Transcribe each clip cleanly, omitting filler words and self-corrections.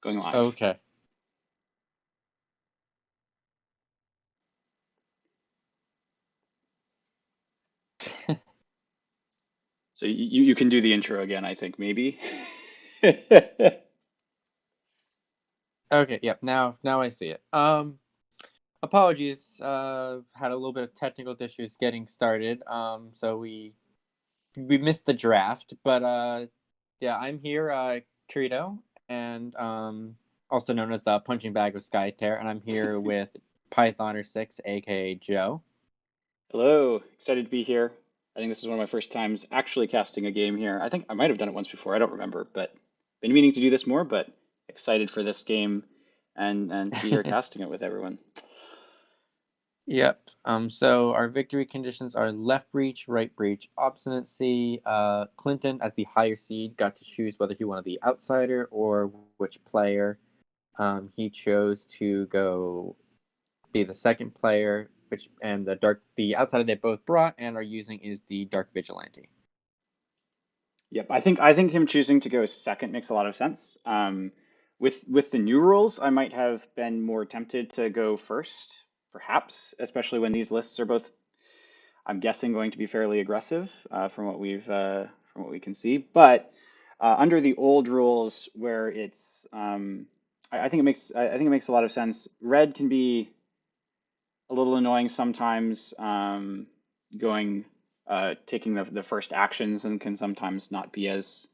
Going live. Okay. So you can do the intro again, I think, maybe. Okay, yep. Now I see it. Apologies. Had a little bit of technical issues getting started. So we missed the draft, but yeah, I'm here, Kirito, and also known as the punching bag of Skytear, and I'm here with Pythoner6, aka Joe. Hello, excited to be here. I think this is one of my first times actually casting a game here. I think I might have done it once before, I don't remember, but been meaning to do this more, but excited for this game and to be here casting it with everyone. Yep. So our victory conditions are left breach, right breach, obstinacy. Clinton, as the higher seed, got to choose whether he wanted the outsider or which player. He chose to go be the second player, and the outsider they both brought and are using is the dark vigilante. Yep, I think him choosing to go second makes a lot of sense. With the new rules, I might have been more tempted to go first, perhaps, especially when these lists are both, I'm guessing, going to be fairly aggressive from what we can see. But under the old rules, where it's, I think it makes a lot of sense. Red can be a little annoying sometimes, going taking the first actions, and can sometimes not be as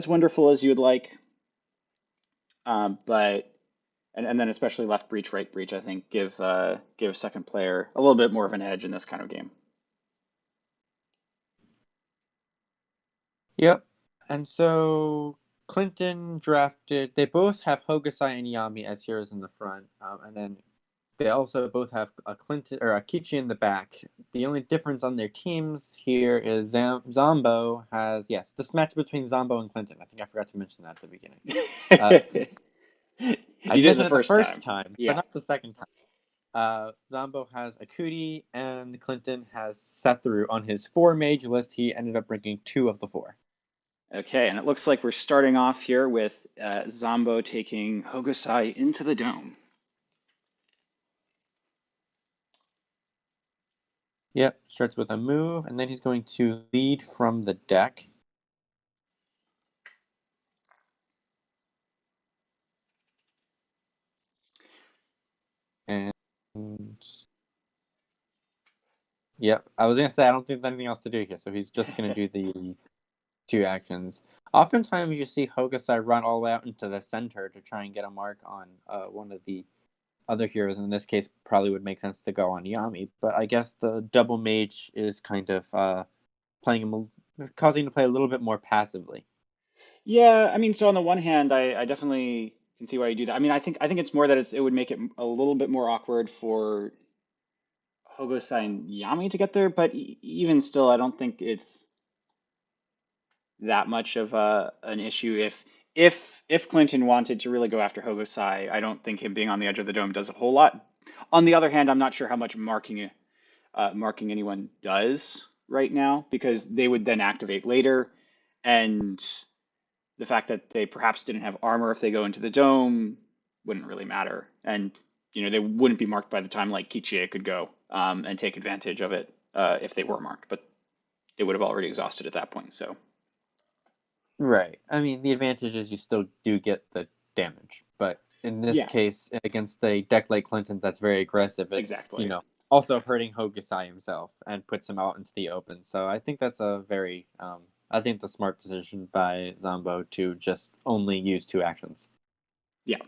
wonderful as you would like. But and then especially left breach, right breach, I think give second player a little bit more of an edge in this kind of game. Yep. And so Clinton drafted. They both have Hokusai and Yami as heroes in the front, and then they also both have a Clinton or a Kichi in the back. The only difference on their teams here is Zambho has, yes, this match between Zambho and Clinton. I think I forgot to mention that at the beginning. Uh, I You did it the mentioned it the first first time. time, but Yeah. not the second time. Zambho has Akudi and Clinton has Sethru on his 4 mage list. He ended up bringing 2 of the 4. Okay, and it looks like we're starting off here with Zombo taking Hogosai into the dome. Yep, starts with a move, and then he's going to lead from the deck. And yep, I was gonna say I don't think there's anything else to do here, so he's just gonna do the 2 actions. Oftentimes you see Hokusai run all the way out into the center to try and get a mark on one of the other heroes. In this case, probably would make sense to go on Yami, but I guess the double mage is kind of playing him, causing him to play a little bit more passively. Yeah, I mean, so on the one hand, I definitely can see why you do that. I mean, I think it's more that it would make it a little bit more awkward for Hogosai and Yami to get there, but even still, I don't think it's that much of an issue. If Clinton wanted to really go after Hogosai, I don't think him being on the edge of the dome does a whole lot. On the other hand, I'm not sure how much marking anyone does right now, because they would then activate later, and the fact that they perhaps didn't have armor if they go into the dome wouldn't really matter, and they wouldn't be marked by the time like Kichie could go and take advantage of it if they were marked, but they would have already exhausted at that point. So Right. I mean, the advantage is you still do get the damage, but in this yeah, case, against a deck like Clinton's that's very aggressive, it's, exactly. also hurting Hokusai himself and puts him out into the open. So I think that's I think the smart decision by Zombo to just only use 2 actions. Yeah.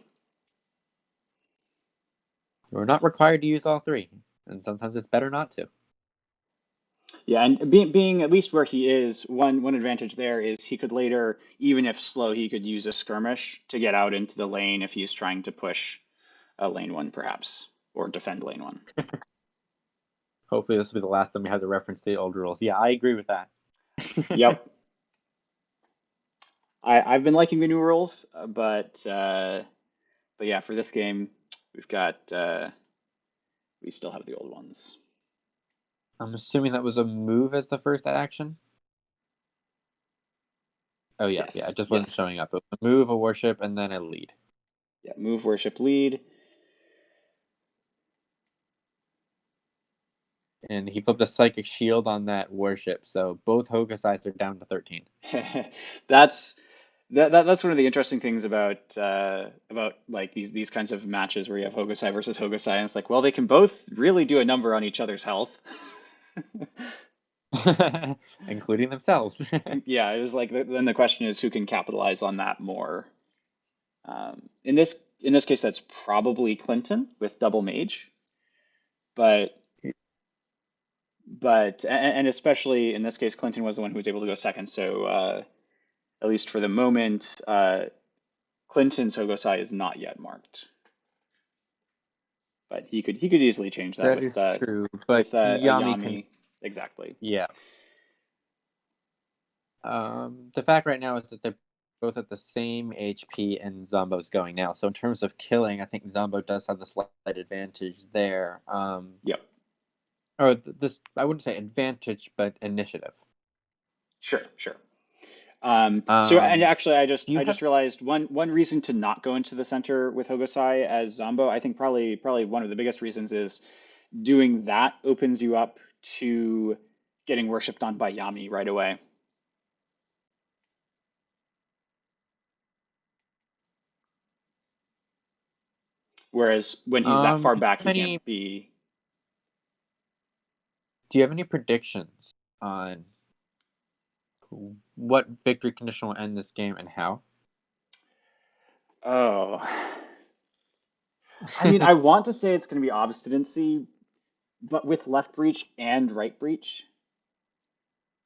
We're not required to use all 3, and sometimes it's better not to. Yeah, and being at least where he is, one advantage there is he could later, even if slow, he could use a skirmish to get out into the lane if he's trying to push lane one, perhaps, or defend lane one. Hopefully, this will be the last time we have to reference the old rules. Yeah, I agree with that. Yep. I've been liking the new rules, but yeah, for this game, we've got we still have the old ones. I'm assuming that was a move as the first action. Oh yeah, yeah. Yes, It just wasn't yes. showing up. It was a move, a worship, and then a lead. Yeah, move, worship, lead. And he flipped a Psychic Shield on that worship, so both Hokusais are down to 13. That's that's one of the interesting things about like these kinds of matches where you have Hogosai versus Hogosai, and it's like, well, they can both really do a number on each other's health. Including themselves. Yeah, it was like then the question is who can capitalize on that more. In this case, that's probably Clinton with double mage, but and especially in this case, Clinton was the one who was able to go second. So at least for the moment, Clinton's Hogosai is not yet marked, but he could easily change that That is true, but with a Yami can. Yami. Exactly. Yeah. The fact right now is that they're both at the same HP, and Zombo's going now. So in terms of killing, I think Zombo does have the slight advantage there. Yep. Or this, I wouldn't say advantage, but initiative. Sure. Sure. So, and Um, actually, do I you have? just realized one reason to not go into the center with Hogosai as Zombo, I think probably one of the biggest reasons is doing that opens you up to getting worshipped on by Yami right away. Whereas when he's that far Do you back, have he any? can't be. Do you have any predictions on what victory condition will end this game and how? Oh, I mean, I want to say it's going to be obstinacy, but with left breach and right breach,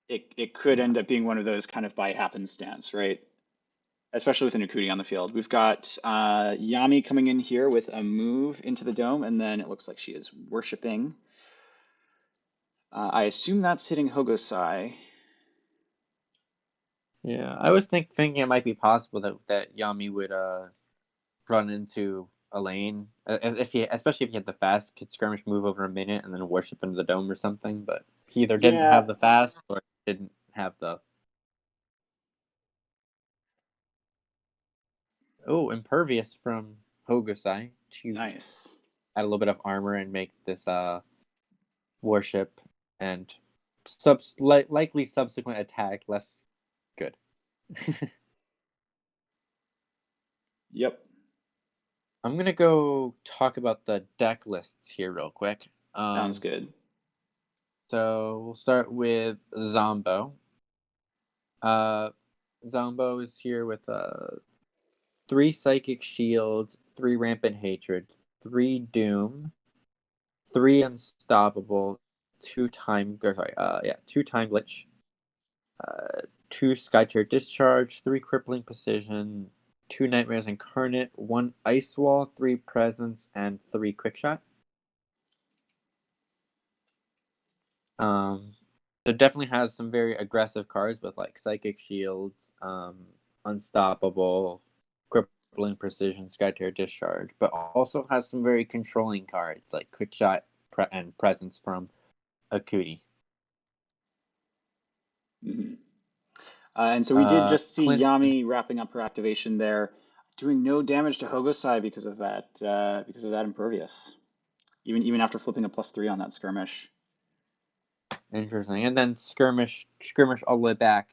it could Yeah. end up being one of those kind of by happenstance, right? Especially with an Akuti on the field. We've got Yami coming in here with a move into the dome, and then it looks like she is worshiping. I assume that's hitting Hogosai. Yeah, I was thinking it might be possible that Yami would run into a lane if he, especially if he had the fast, could skirmish move over a minute and then worship into the dome or something. But he either didn't Yeah, have the fast or didn't have the impervious from Hogosai to nice. add a little bit of armor and make this worship and likely subsequent attack less good. Yep, I'm gonna go talk about the deck lists here real quick. sounds good. So we'll start with Zombo. Uh, Zombo is here with 3 Psychic Shield, 3 Rampant Hatred, 3 Doom, 3 Unstoppable, 2 Time Glitch, uh, 2 Skytear Discharge, 3 Crippling Precision, 2 Nightmares Incarnate, 1 Ice Wall, 3 Presence, and 3 Quickshot. Um, it definitely has some very aggressive cards with like Psychic Shields, Unstoppable, Crippling Precision, Skytear Discharge, but also has some very controlling cards like Quick Shot and Presence from Akuti. Hmm. And so we did just see Clint, Yami wrapping up her activation there, doing no damage to Hogosai because of that impervious. Even after flipping a +3 on that skirmish. interesting, and then skirmish all the way back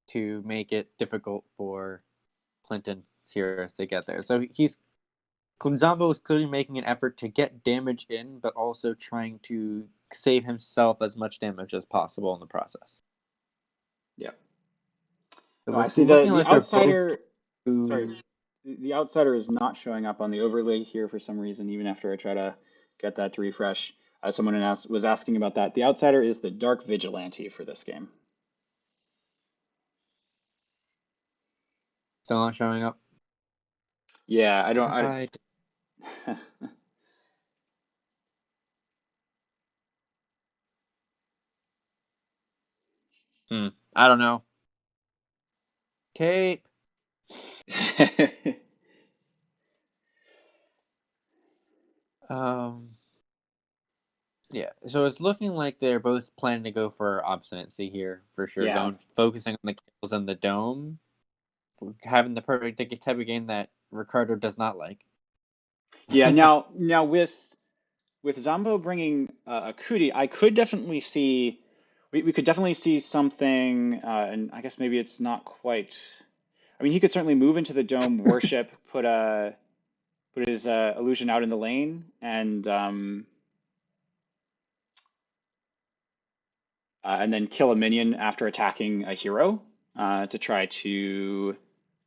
to make it difficult for Clinton Sirius to get there. So Zombo is clearly making an effort to get damage in, but also trying to save himself as much damage as possible in the process. Yeah. So No, I it's see the looking the like they're both. outsider. Sorry, the outsider is not showing up on the overlay here for some reason. Even after I try to get that to refresh, someone was asking about that. The outsider is the Dark Vigilante for this game. Still not showing up. Yeah, I What don't. if I? I I don't know. Kate. Um. Yeah. So it's looking like they're both planning to go for obstinacy here for sure. Yeah. Focusing on the kills in the dome. having the perfect type of game that Ricardo does not like. Yeah. Now with Zambho bringing a Kuti, I could definitely see we could definitely see something, and I guess maybe it's not quite. I mean, he could certainly move into the dome, worship, put his illusion out in the lane, and then kill a minion after attacking a hero to try to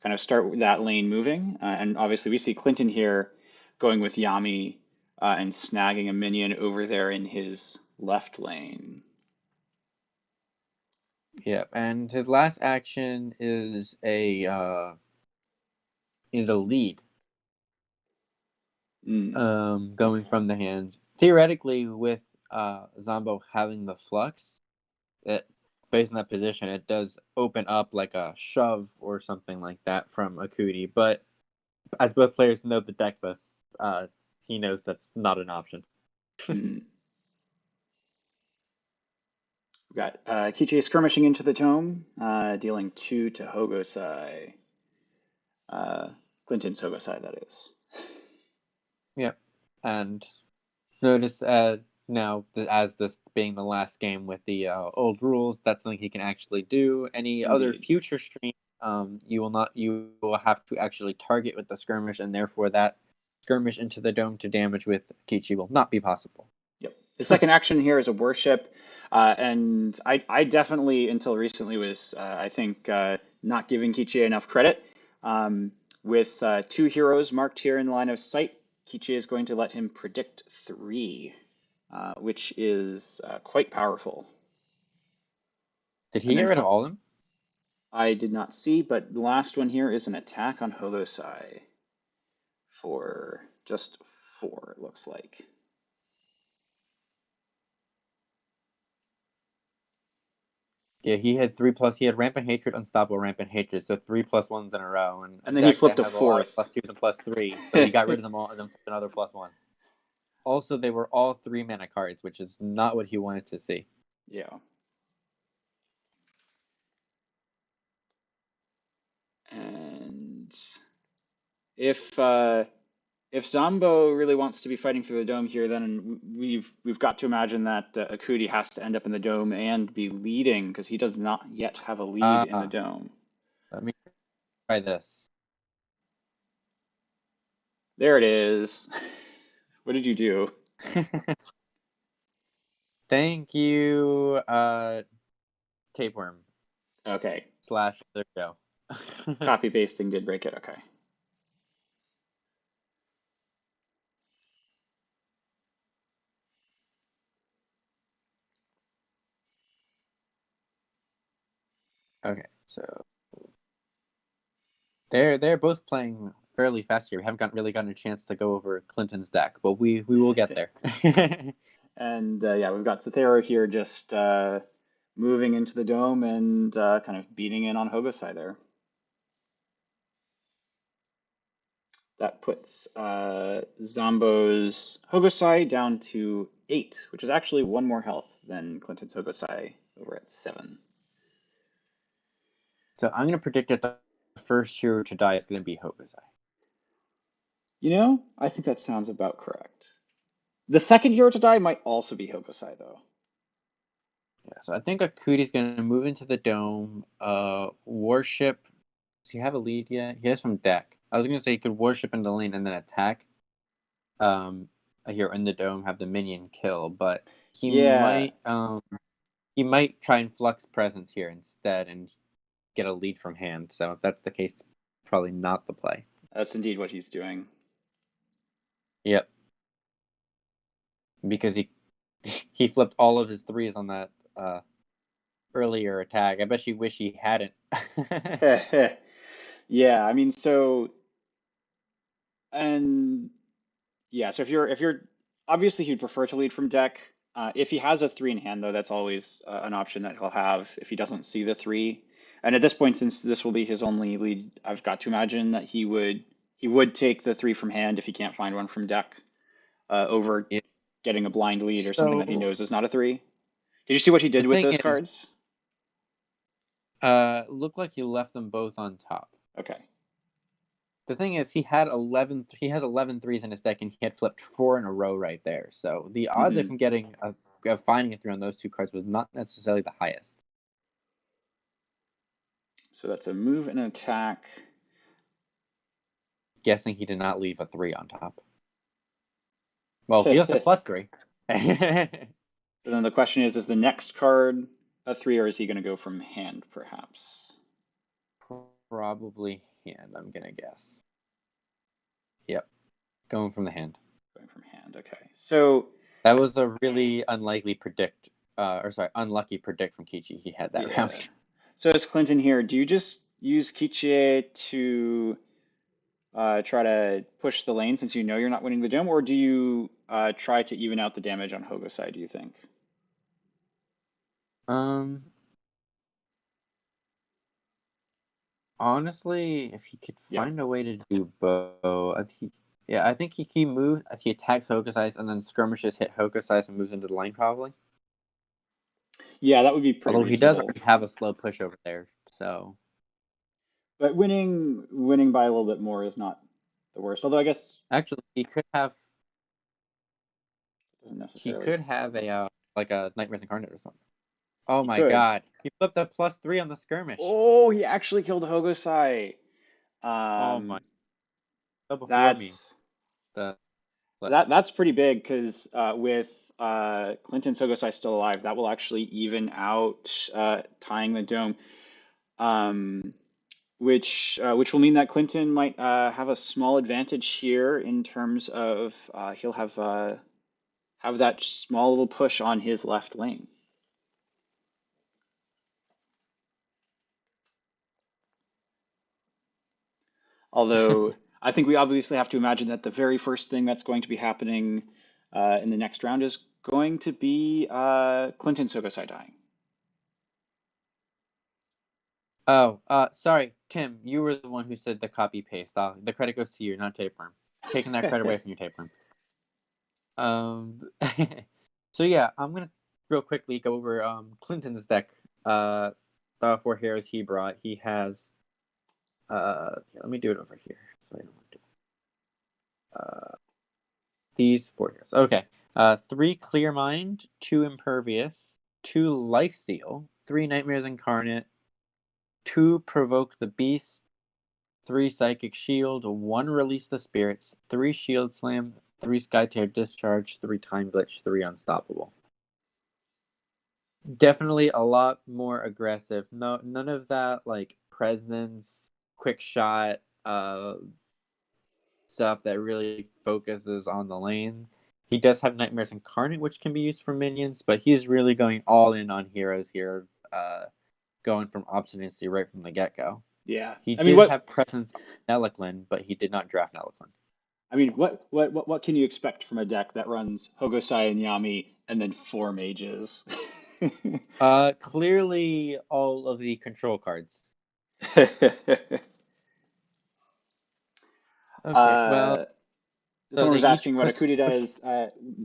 kind of start that lane moving. And obviously, we see Clinton here going with Yami and snagging a minion over there in his left lane. Yeah, and his last action is a lead. Mm. Going from the hand. Theoretically, with Zambho having the flux, it, based on that position, it does open up like a shove or something like that from Akuti. But as both players know the deck list, he knows that's not an option. Mm. We've got Kichi skirmishing into the dome, dealing 2 to Hogosai. Clinton's Hogosai, that is. Yep. And notice now, as this being the last game with the old rules, that's something he can actually do. Any other Indeed. future stream, you will have to actually target with the skirmish, and therefore that skirmish into the dome to damage with Kichi will not be possible. Yep. The second action here is a worship, and I definitely, until recently, was I think not giving Kichi enough credit. With 2 heroes marked here in line of sight, Kichi is going to let him predict 3, which is quite powerful. Did he And get then rid of all of them? I did not see, but the last one here is an attack on Hogosai for just 4, it looks like. Yeah, he had 3+. He had Rampant Hatred, Unstoppable Rampant Hatred, so 3+1s in a row, and a And then he deck flipped that a has a lot of 4th. +2s and +3. So he got rid of them all, and then took another +1. Also, they were all 3-mana cards, which is not what he wanted to see. Yeah. And if Zambho really wants to be fighting for the dome here, then we've got to imagine that Akuti has to end up in the dome and be leading because he does not yet have a lead in the Ah, dome. let me try this. There it is. What did you do? Thank you, Tapeworm Okay, / there we go. copy pasting did break it. Okay. Okay, so they're both playing fairly fast here. We haven't really gotten a chance to go over Clinton's deck, but we will get there. And yeah, we've got Sotero here just moving into the dome and kind of beating in on Hogosai there. That puts Zombo's Hogosai down to 8, which is actually 1 more health than Clinton's Hogosai over at 7. So I'm gonna predict that the first hero to die is gonna be Hokusai. You know, I think that sounds about correct. The second hero to die might also be Hogosai, though. Yeah, so I think Akuti's gonna move into the dome. Worship. Does he have a lead yet? He has from deck. I was gonna say he could worship in the lane and then attack. Here in the dome, have the minion kill, but Yeah, he might try and flux presence here instead and get a lead from hand. So if that's the case, probably not the play. that's indeed what he's doing. Yep, because he he flipped all of his 3s on that earlier attack. I bet you wish he hadn't. Yeah, I mean, so and yeah, so if you're obviously he'd prefer to lead from deck. If he has a 3 in hand, though, that's always an option that he'll have if he doesn't see the 3. And at this point, since this will be his only lead, I've got to imagine that he would take the 3 from hand if he can't find one from deck, over Yeah. getting a blind lead or something that he So knows is not a 3. Did you see what he the did with thing those is, cards? looked like he left them both on top. Okay. The thing is, he has 11 threes in his deck, and he had flipped 4 in a row right there. So the odds of Hmm. him getting of finding a 3 on those 2 cards was not necessarily the highest. So that's a move and an attack. Guessing he did not leave a 3 on top. Well, he left a +3. So then the question is the next card a 3, or is he going to go from hand, perhaps? Probably hand, I'm gonna guess. Yep, going from the hand. Going from hand, okay. So, That was a really unlucky predict from Kichi. He had that yeah. round. So as Clinton here, do you just use Kichie to try to push the lane since you know you're not winning the dome, or do you try to even out the damage on Hogosai, do you think? Um, Honestly, if he could Yeah. find a way to do both, I think he moves. He attacks Hokusai's and then skirmishes hit Hokusai's and moves into the lane probably. Yeah, that would be pretty Although he does reasonable. already have a slow push over there, so But winning by a little bit more is not the worst. Although I guess actually it doesn't he necessarily. could have a like a Nightmares Incarnate or something. Oh He my could. god, he flipped a +3 on the skirmish. Oh, he actually killed Hogosai. Oh my! Um, So before me, that's the but that's pretty big because with Clinton Sogosai still alive, that will actually even out tying the dome, um, which will mean that Clinton might have a small advantage here in terms of he'll have that small little push on his left lane. Although I think we obviously have to imagine that the very first thing that's going to be happening in the next round is going to be Clinton Sogosai dying. oh, sorry, Tim, you were the one who said the copy paste. The credit goes to you, not Tapeworm. Taking that credit away from you, Tapeworm. Um, so yeah, I'm gonna real quickly go over Clinton's deck. The 4 heroes he brought. He has let me do it over here. So I don't want to. These 4 heroes. Okay. 3 Clear Mind, 2 Impervious, 2 Lifesteal, 3 Nightmares Incarnate, 2 Provoke the Beast, 3 Psychic Shield, 1 Release the Spirits, 3 Shield Slam, 3 Skytear Discharge, 3 Time Glitch, 3 Unstoppable. Definitely a lot more aggressive. No, none of that like presence, quick shot, stuff that really focuses on the lane. He does have Nightmares Incarnate, which can be used for minions, but he's really going all in on heroes here, going from Obstinacy right from the get go. Yeah. He I mean, did have presence on Neliklin, but he did not draft Neliklin. what can you expect from a deck that runs Hogosai and Yami and then 4 mages? Clearly all of the control cards. Okay, well, uh, so Someone they was each asking what Akuti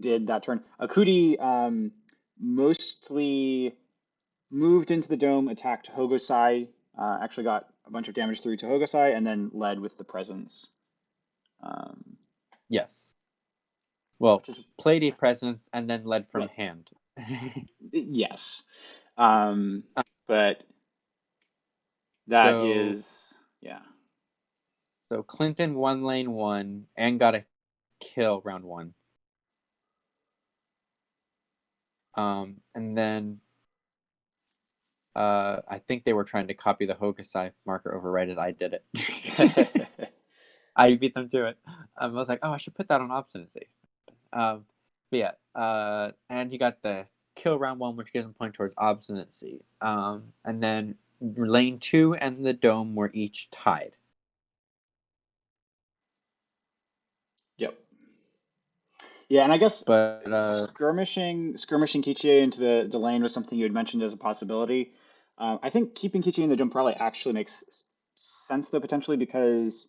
did that turn. Akuti mostly moved into the dome, attacked Hogosai, actually got a bunch of damage through to Hogosai, and then led with the presence. Um, yes. Well, which is played a presence and then led from right. hand. Yes. Um, but that so is, yeah. so Clinton won lane 1 and got a kill round 1. And then I think they were trying to copy the Hokusai marker over right as I did it. I beat them to it. I was like, oh, I should put that on obstinacy. But yeah, and he got the kill round 1, which gives him a point towards obstinacy. And then lane 2 and the dome were each tied. Yep. Yeah, and I guess But skirmishing Kichie into the lane was something you had mentioned as a possibility. I think keeping Kichie in the dome probably actually makes sense though potentially because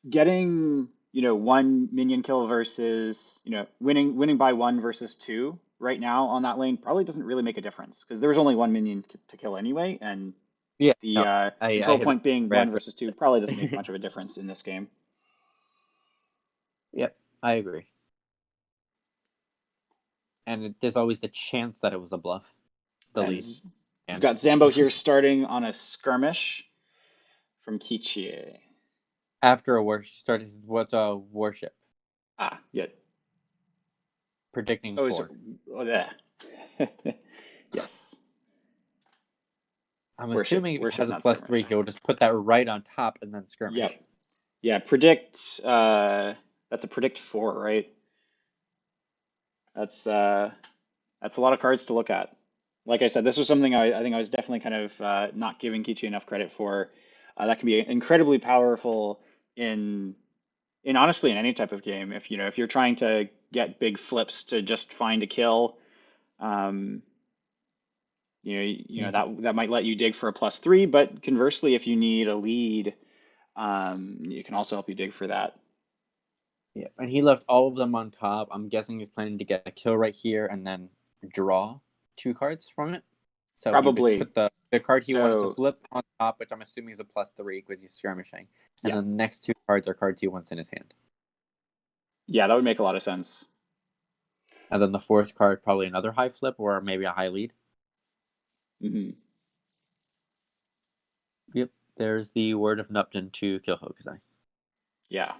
getting one minion kill versus winning by 1 versus 2 right now on that lane probably doesn't really make a difference because there was only one minion to kill anyway, and Yeah, The no, I control hit it point being right 1 after. versus 2 probably doesn't make much of a difference in this game. Yep, I agree. And there's always the chance that it was a bluff, the And lead. we've And got Zambho here starting on a skirmish from Kichie. after a war, started what's a warship? Ah, good. Predicting Oh, is it? 4. Oh, yeah. Yes. I'm Worship, assuming if he worship, has a not +3, skirmish. he'll just put that right on top and then Yep. skirmish. Yeah, predict. That's a predict 4, right? That's uh, that's a lot of cards to look at. Like I said, this was something I think I was definitely kind of not giving Kichi enough credit for. That can be incredibly powerful in honestly in any type of game. If if you're trying to get big flips to just find a kill, um, Mhm. that might let you dig for a +3. But conversely, if you need a lead, it can also help you dig for that. Yeah, and he left all of them on top. I'm guessing he's planning to get a kill right here and then draw 2 cards from it. So he would Probably. put the card he wanted to So flip on top, which I'm assuming is a +3 because he's skirmishing. And yeah, then the next 2 cards are cards he wants in his hand. yeah, that would make a lot of sense. And then the 4th card, probably another high flip or maybe a high lead. Hmm. Yep, there's the word of Nupton to kill Hokusai. Yeah.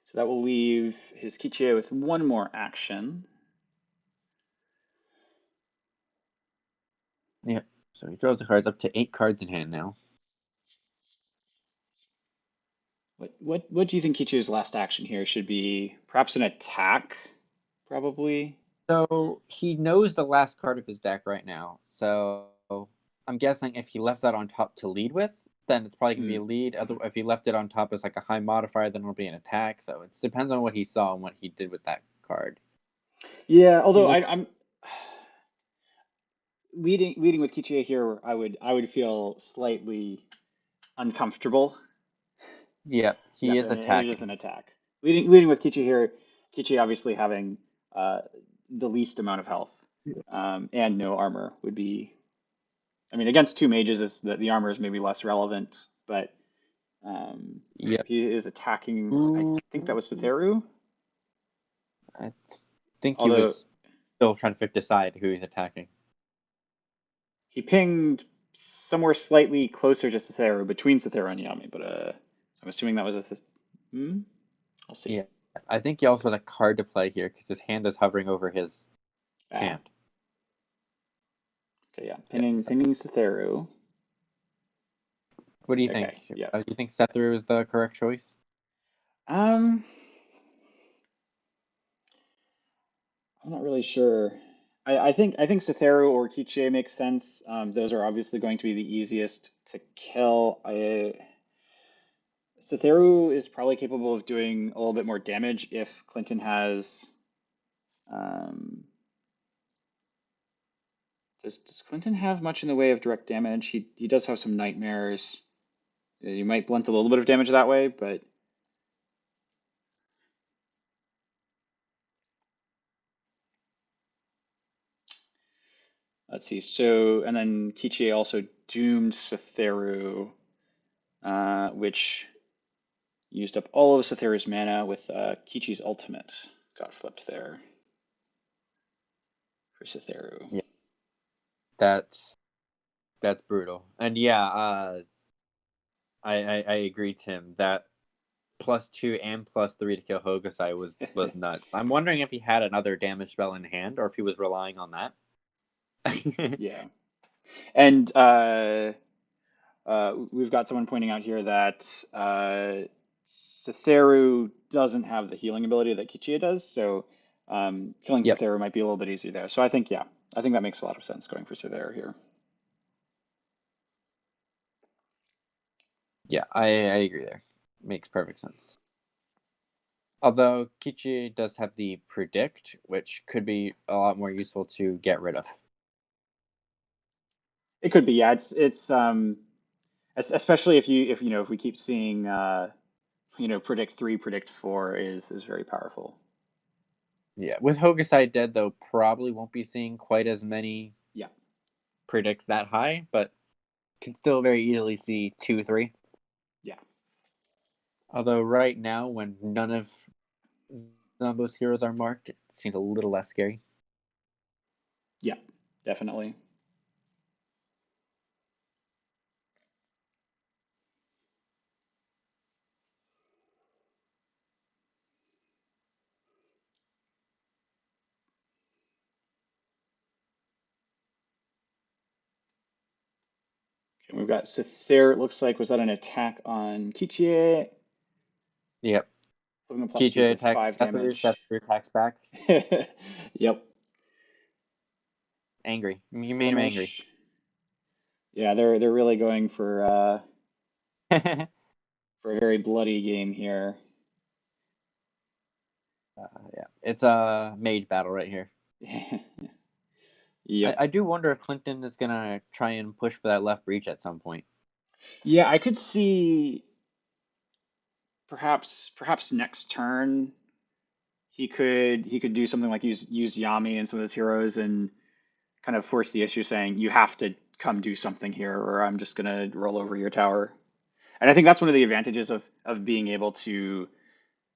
So that will leave his Kichie with one more action. Yep, so he draws the cards up to 8 cards in hand now. What do you think Kichie's last action here should be? Perhaps an attack, probably. So he knows the last card of his deck right now. So I'm guessing if he left that on top to lead with, then it's probably gonna be Hmm. a lead. Other if he left it on top as like a high modifier, then it'll be an attack. So it depends on what he saw and what he did with that card. Yeah, He although looks I'm leading with Kichie here, I would feel slightly uncomfortable. yeah, he Yep, is and it is attacking. an attack. Leading with Kichi here, Kichi obviously having uh, the least amount of health and no armor would be. I mean, against two mages, the armor is maybe less relevant, but Yep. he is attacking. I Ooh, think that was Satheru, I think he although was still trying to decide who he's attacking. he pinged somewhere slightly closer to Satheru, between Satheru and Yami. But so I'm assuming that was hmm? I'll see. Yeah, I think he also has a card to play here because his hand is hovering over his Ah, hand. okay, yeah, Yeah. pinning Satheru. What do you think? Okay, yeah. Do you think Sethru is the correct choice? Um, I'm not really sure. I think Satheru or Kichie makes sense. Those are obviously going to be the easiest to kill. Satheru is probably capable of doing a little bit more damage if Clinton has. Um, does Clinton have much in the way of direct damage? He does have some nightmares. You might blunt a little bit of damage that way, but let's see. So and then Kichie also doomed Satheru, which used up all of Satheru's mana with Kichi's ultimate. Got flipped there for Satheru. Yeah, that's that's brutal. And yeah, I agree, Tim. That +2 and +3 to kill Hokusai was nuts. I'm wondering if he had another damage spell in hand or if he was relying on that. Yeah. And we've got someone pointing out here that Satheru doesn't have the healing ability that Kichia does, so killing Yep. Satheru might be a little bit easier there. So I think, yeah, I think that makes a lot of sense going for Satheru here. Yeah, I agree there. Makes perfect sense. Although Kichi does have the predict, which could be a lot more useful to get rid of. It could be, yeah. Especially if you know if we keep seeing predict three, predict four is very powerful. Yeah, with Hokusai dead though, probably won't be seeing quite as many Yeah, predicts that high, but can still very easily see 2, 3. yeah, Although right now, when none of Zombo's heroes are marked, it seems a little less scary. yeah, definitely. Okay, we've got Sith there. It looks like was that an attack on Kichie? Yep. Flipping a plus two Kiche for attacks five Setharu, damage. Setharu attacks back. Yep, Angry. You made him angry. skirmish. Yeah, they're really going for a very bloody game here. Yeah, it's a mage battle right here. Yep. I do wonder if Clinton is gonna try and push for that left breach at some point. Yeah, I could see perhaps next turn he could do something like use Yami and some of his heroes and kind of force the issue, saying you have to come do something here, or I'm just gonna roll over your tower. And I think that's one of the advantages of being able to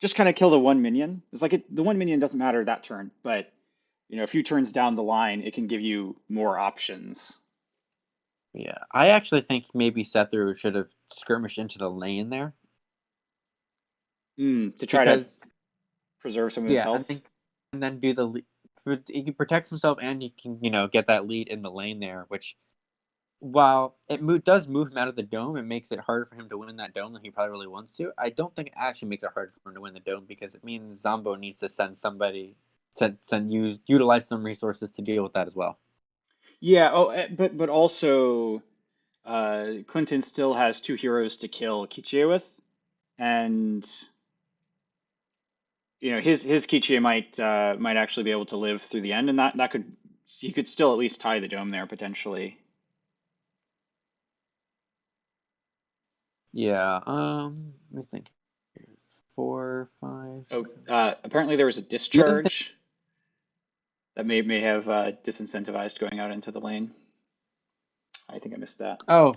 just kind of kill the one minion. It's like the one minion doesn't matter that turn, but a few turns down the line, it can give you more options. Yeah, I actually think maybe Setharu should have skirmished into the lane there To try to because preserve some of his yeah, health. and then do the he protects himself and he can get that lead in the lane there, which while it does move him out of the dome, it makes it harder for him to win that dome than he probably really wants to. I don't think it actually makes it harder for him to win the dome because it means Zombo needs to send somebody utilize some resources to deal with that as well. Yeah. Oh, but also Clinton still has two heroes to kill Kichie with, and his Kichie might actually be able to live through the end, and that could he could still at least tie the dome there potentially. Yeah. Let me think. 4, 5. Oh, apparently there was a The other thing. discharge that may have disincentivized going out into the lane. I think I missed that. Oh,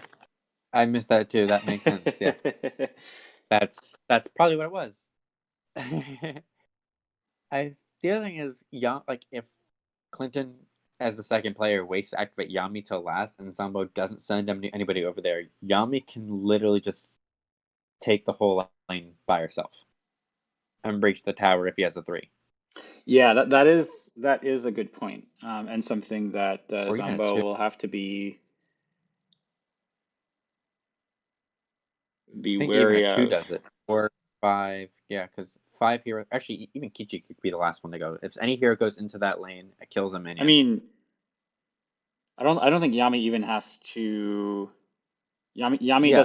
I missed that too. That makes sense. Yeah. That's probably what it was. I The other thing is, like if Clinton as the second player waits to activate Yami till last, and Zombo doesn't send anybody over there, Yami can literally just take the whole lane by herself and breach the tower if he has a 3, Yeah, that is a good point, and something that or even a Zambо 2. will have to be I think even a wary 2 of. does it. 4, 5, yeah, because 5 hero. Actually, even Kichi could be the last one to go. If any hero goes into that lane, it kills a I minion. mean, I don't think Yami even has to. Yami Yeah,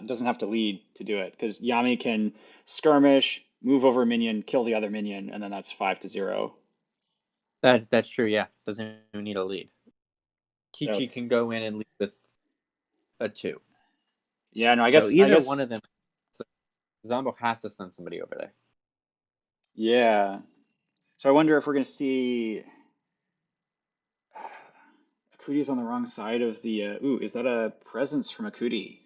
doesn't have to lead to do it because Yami can skirmish, move over a minion, kill the other minion, and then that's 5-0. that's true. Yeah, doesn't even need a lead. So Kichi can go in and lead with a 2. yeah, no, I So guess I either one guess of them, so Zombo has to send somebody over there. yeah. So I wonder if we're gonna see Akuti's on the wrong side of the. Ooh, is that a presence from Akuti?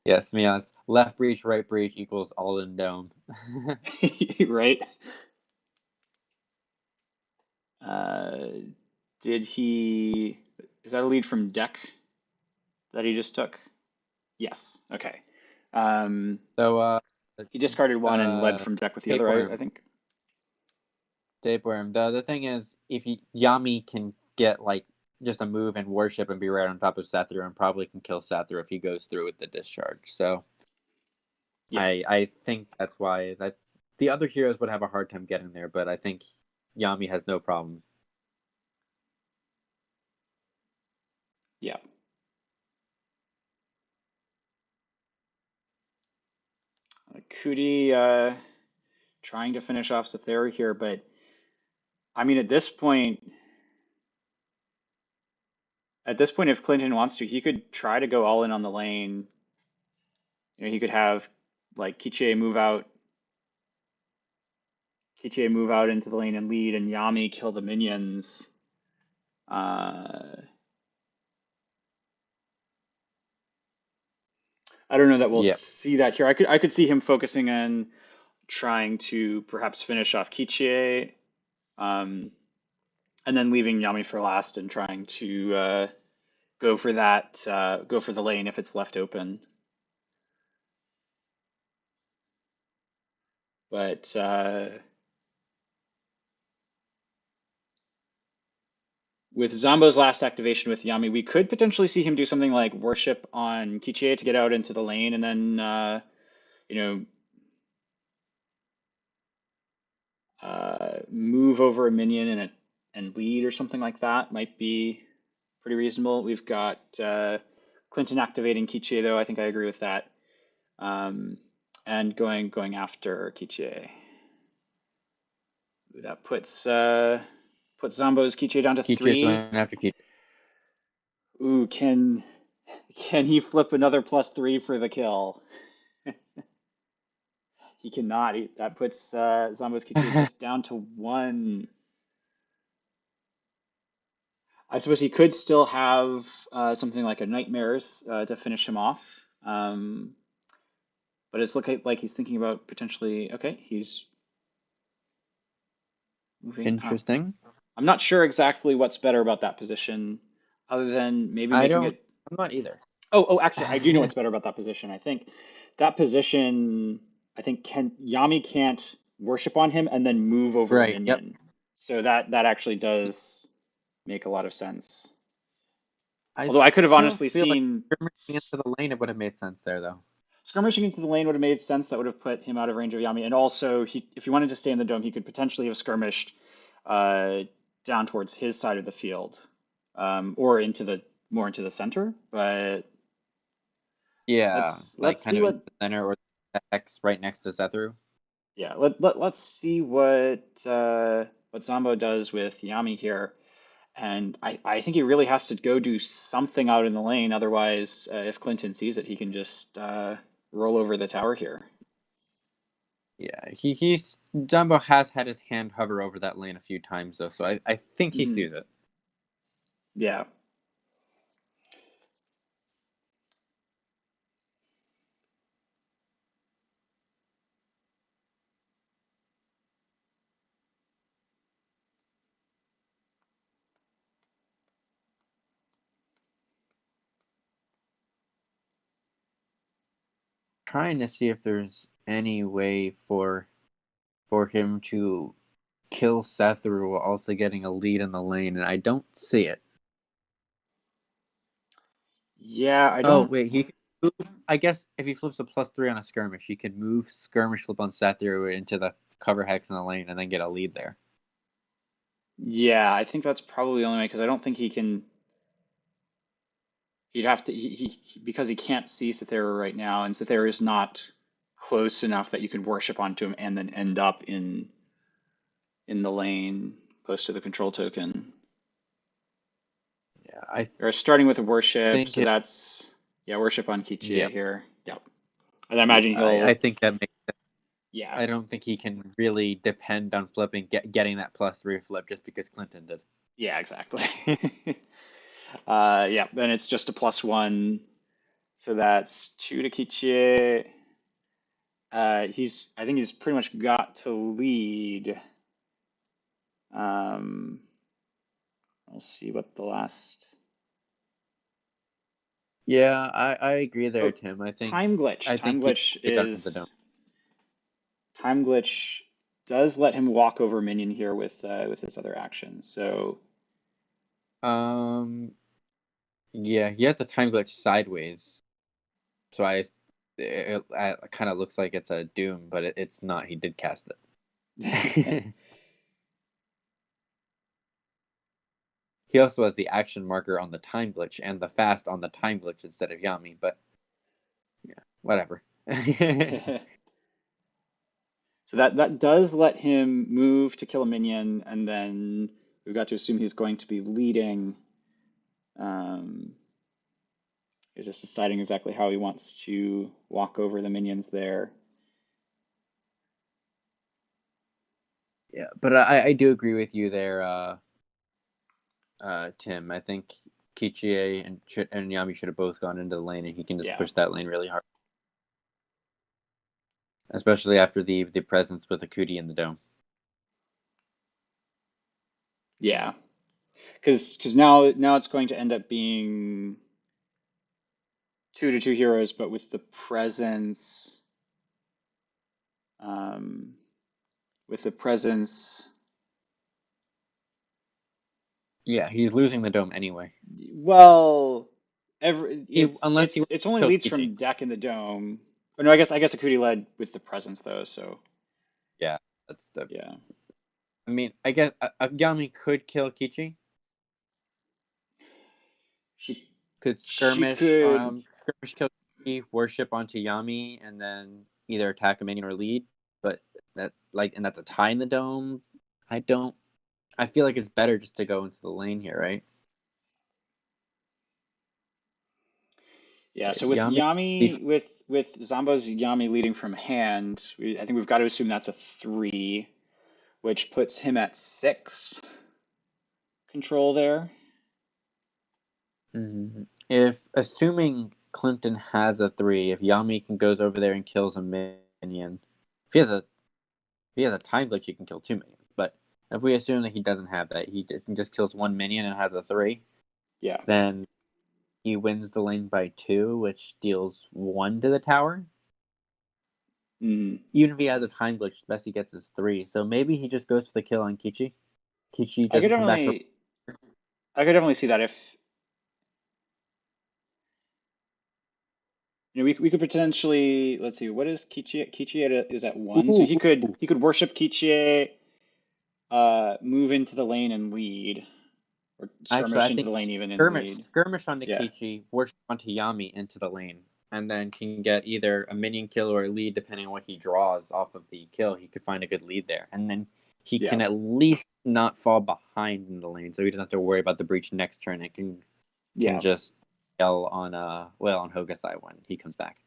Yes, to be honest, left breach, right breach equals all in dome. Right? Uh, did he? Is that a lead from deck that he just took? Yes. Okay. Um, So, he discarded one and led uh, from deck with the other, I tapeworm, think. tapeworm. The thing is, if Yami can get like just a move and worship and be right on top of Sather, and probably can kill Sather if he goes through with the discharge. So, Yeah. I think that's why that the other heroes would have a hard time getting there, but I think Yami has no problem. Yeah. Kuti trying to finish off Cytherea here, but I mean, at this point, At this point, if Clinton wants to, he could try to go all in on the lane. He could have like Kichie move out into the lane and lead, and Yami kill the minions. I don't know that we'll Yeah. see that here. I could see him focusing on trying to perhaps finish off Kichie, um, and then leaving Yami for last and trying to go for the lane if it's left open. But with Zombo's last activation with Yami, we could potentially see him do something like worship on Kichie to get out into the lane, and then you know move over a minion and lead or something like that might be pretty reasonable. We've got Clinton activating Kichie though. I think I agree with that. Um, and going after Kichie. That puts Zombo's Kichie down to Kichi is three. going after Kichi. Ooh, can he flip another +3 for the kill? He cannot. That puts Zombo's Kichie just down to one. I suppose he could still have something like a Nightmares to finish him off. But it's looking like he's thinking about potentially. Okay, he's moving. Huh. Interesting. I'm not sure exactly what's better about that position, other than maybe I making don't. it. I'm not either. Oh, actually, I do know what's better about that position. I think that position. I think can Yami can't worship on him and then move over a Right. Yep. minion. So that actually does make a lot of sense. I Although I could have still honestly feel like seen skirmishing into the lane, it would have made sense there, though. skirmishing into the lane would have made sense. That would have put him out of range of Yami, and also if he wanted to stay in the dome, he could potentially have skirmished uh, down towards his side of the field, or into the center. But Yeah, let's like kind see of in what the center or the X right next to Sethru. yeah let's see what Zombo does with Yami here. And I think he really has to go do something out in the lane. Otherwise, if Clinton sees it, he can just roll over the tower here. Yeah, he's Dumbo has had his hand hover over that lane a few times though, so I think he Hmm. sees it. Yeah. Trying to see if there's any way for him to kill Sethru while also getting a lead in the lane, and I don't see it. Yeah, I Oh don't. wait, he can move. I guess if he flips a +3 on a skirmish, he can move skirmish flip on Sethru into the cover hex in the lane and then get a lead there. Yeah, I think that's probably the only way because I don't think he can. He'd have to because he can't see Cytherea right now, and Cytherea is not close enough that you could worship onto him and then end up in the lane close to the control token. Yeah, I Or starting with a worship, think so it. that's yeah, worship on Kichie Yep. here. Yep. And I Yeah, imagine I he'll think that makes. yeah. I don't think he can really depend on getting that +3 flip just because Clinton did. Yeah, exactly. Yeah, then it's just a +1. So that's two to Kichie. I think he's pretty much got to lead. Um, we'll see what the last. Yeah, I agree there, Oh, Tim. I think time glitch. I Time think he glitch get out of the dome. is time glitch does let him walk over minion here with his other actions. So Um, yeah, he has the time glitch sideways, so it kind of looks like it's a doom, but it's not. He did cast it. He also has the action marker on the time glitch and the fast on the time glitch instead of Yami, but yeah, whatever. so that does let him move to kill a minion, and then we've got to assume he's going to be leading. Um, he's just deciding exactly how he wants to walk over the minions there. Yeah, but I do agree with you there, Tim. I think Kichie and Yami should have both gone into the lane, and he can just Yeah, push that lane really hard, especially after the presence with Akuti in the dome. yeah, because now it's going to end up being 2 to 2 heroes, but with the presence, um, with the presence. Yeah, he's losing the dome anyway. Well, Unless he wants it's to only kill leads Kichi. from deck in the dome. Oh, no, I guess Akuti led with the presence though, so Yeah, that's the. yeah. I mean, I guess Yami could kill Kichi. She Could she could. skirmish kill Kichi, worship onto Yami, and then either attack a minion or lead. But and that's a tie in the dome. I don't. I feel like it's better just to go into the lane here, right? Yeah, so with Yami. Yami, with Zombo's Yami leading from hand, I think we've got to assume that's a 3, which puts him at 6 control there. If assuming Clinton has a 3, if Yami can goes over there and kills a minion, if he has a if he has a time glitch, he can kill 2 minions. But if we assume that he doesn't have that, he just kills 1 minion and has a 3, Yeah. then he wins the lane by 2, which deals 1 to the tower. Mm. Even if he has a time glitch, the best he gets is 3. So maybe he just goes for the kill on Kichi. Kichi I could doesn't come back to. definitely I could definitely see that if we could potentially, let's see, what is Kichi? Is at 1, so Ooh, he could worship Kichi, move into the lane and lead, or actually, skirmish I into think the lane even and skirmish lead. skirmish on Yeah, Nikichi, worship onto Yami into the lane, and then can get either a minion kill or a lead depending on what he draws off of the kill. He could find a good lead there, and then he yeah, can at least not fall behind in the lane, so he doesn't have to worry about the breach next turn. It can yeah. just yell on on Hokusai when he comes back.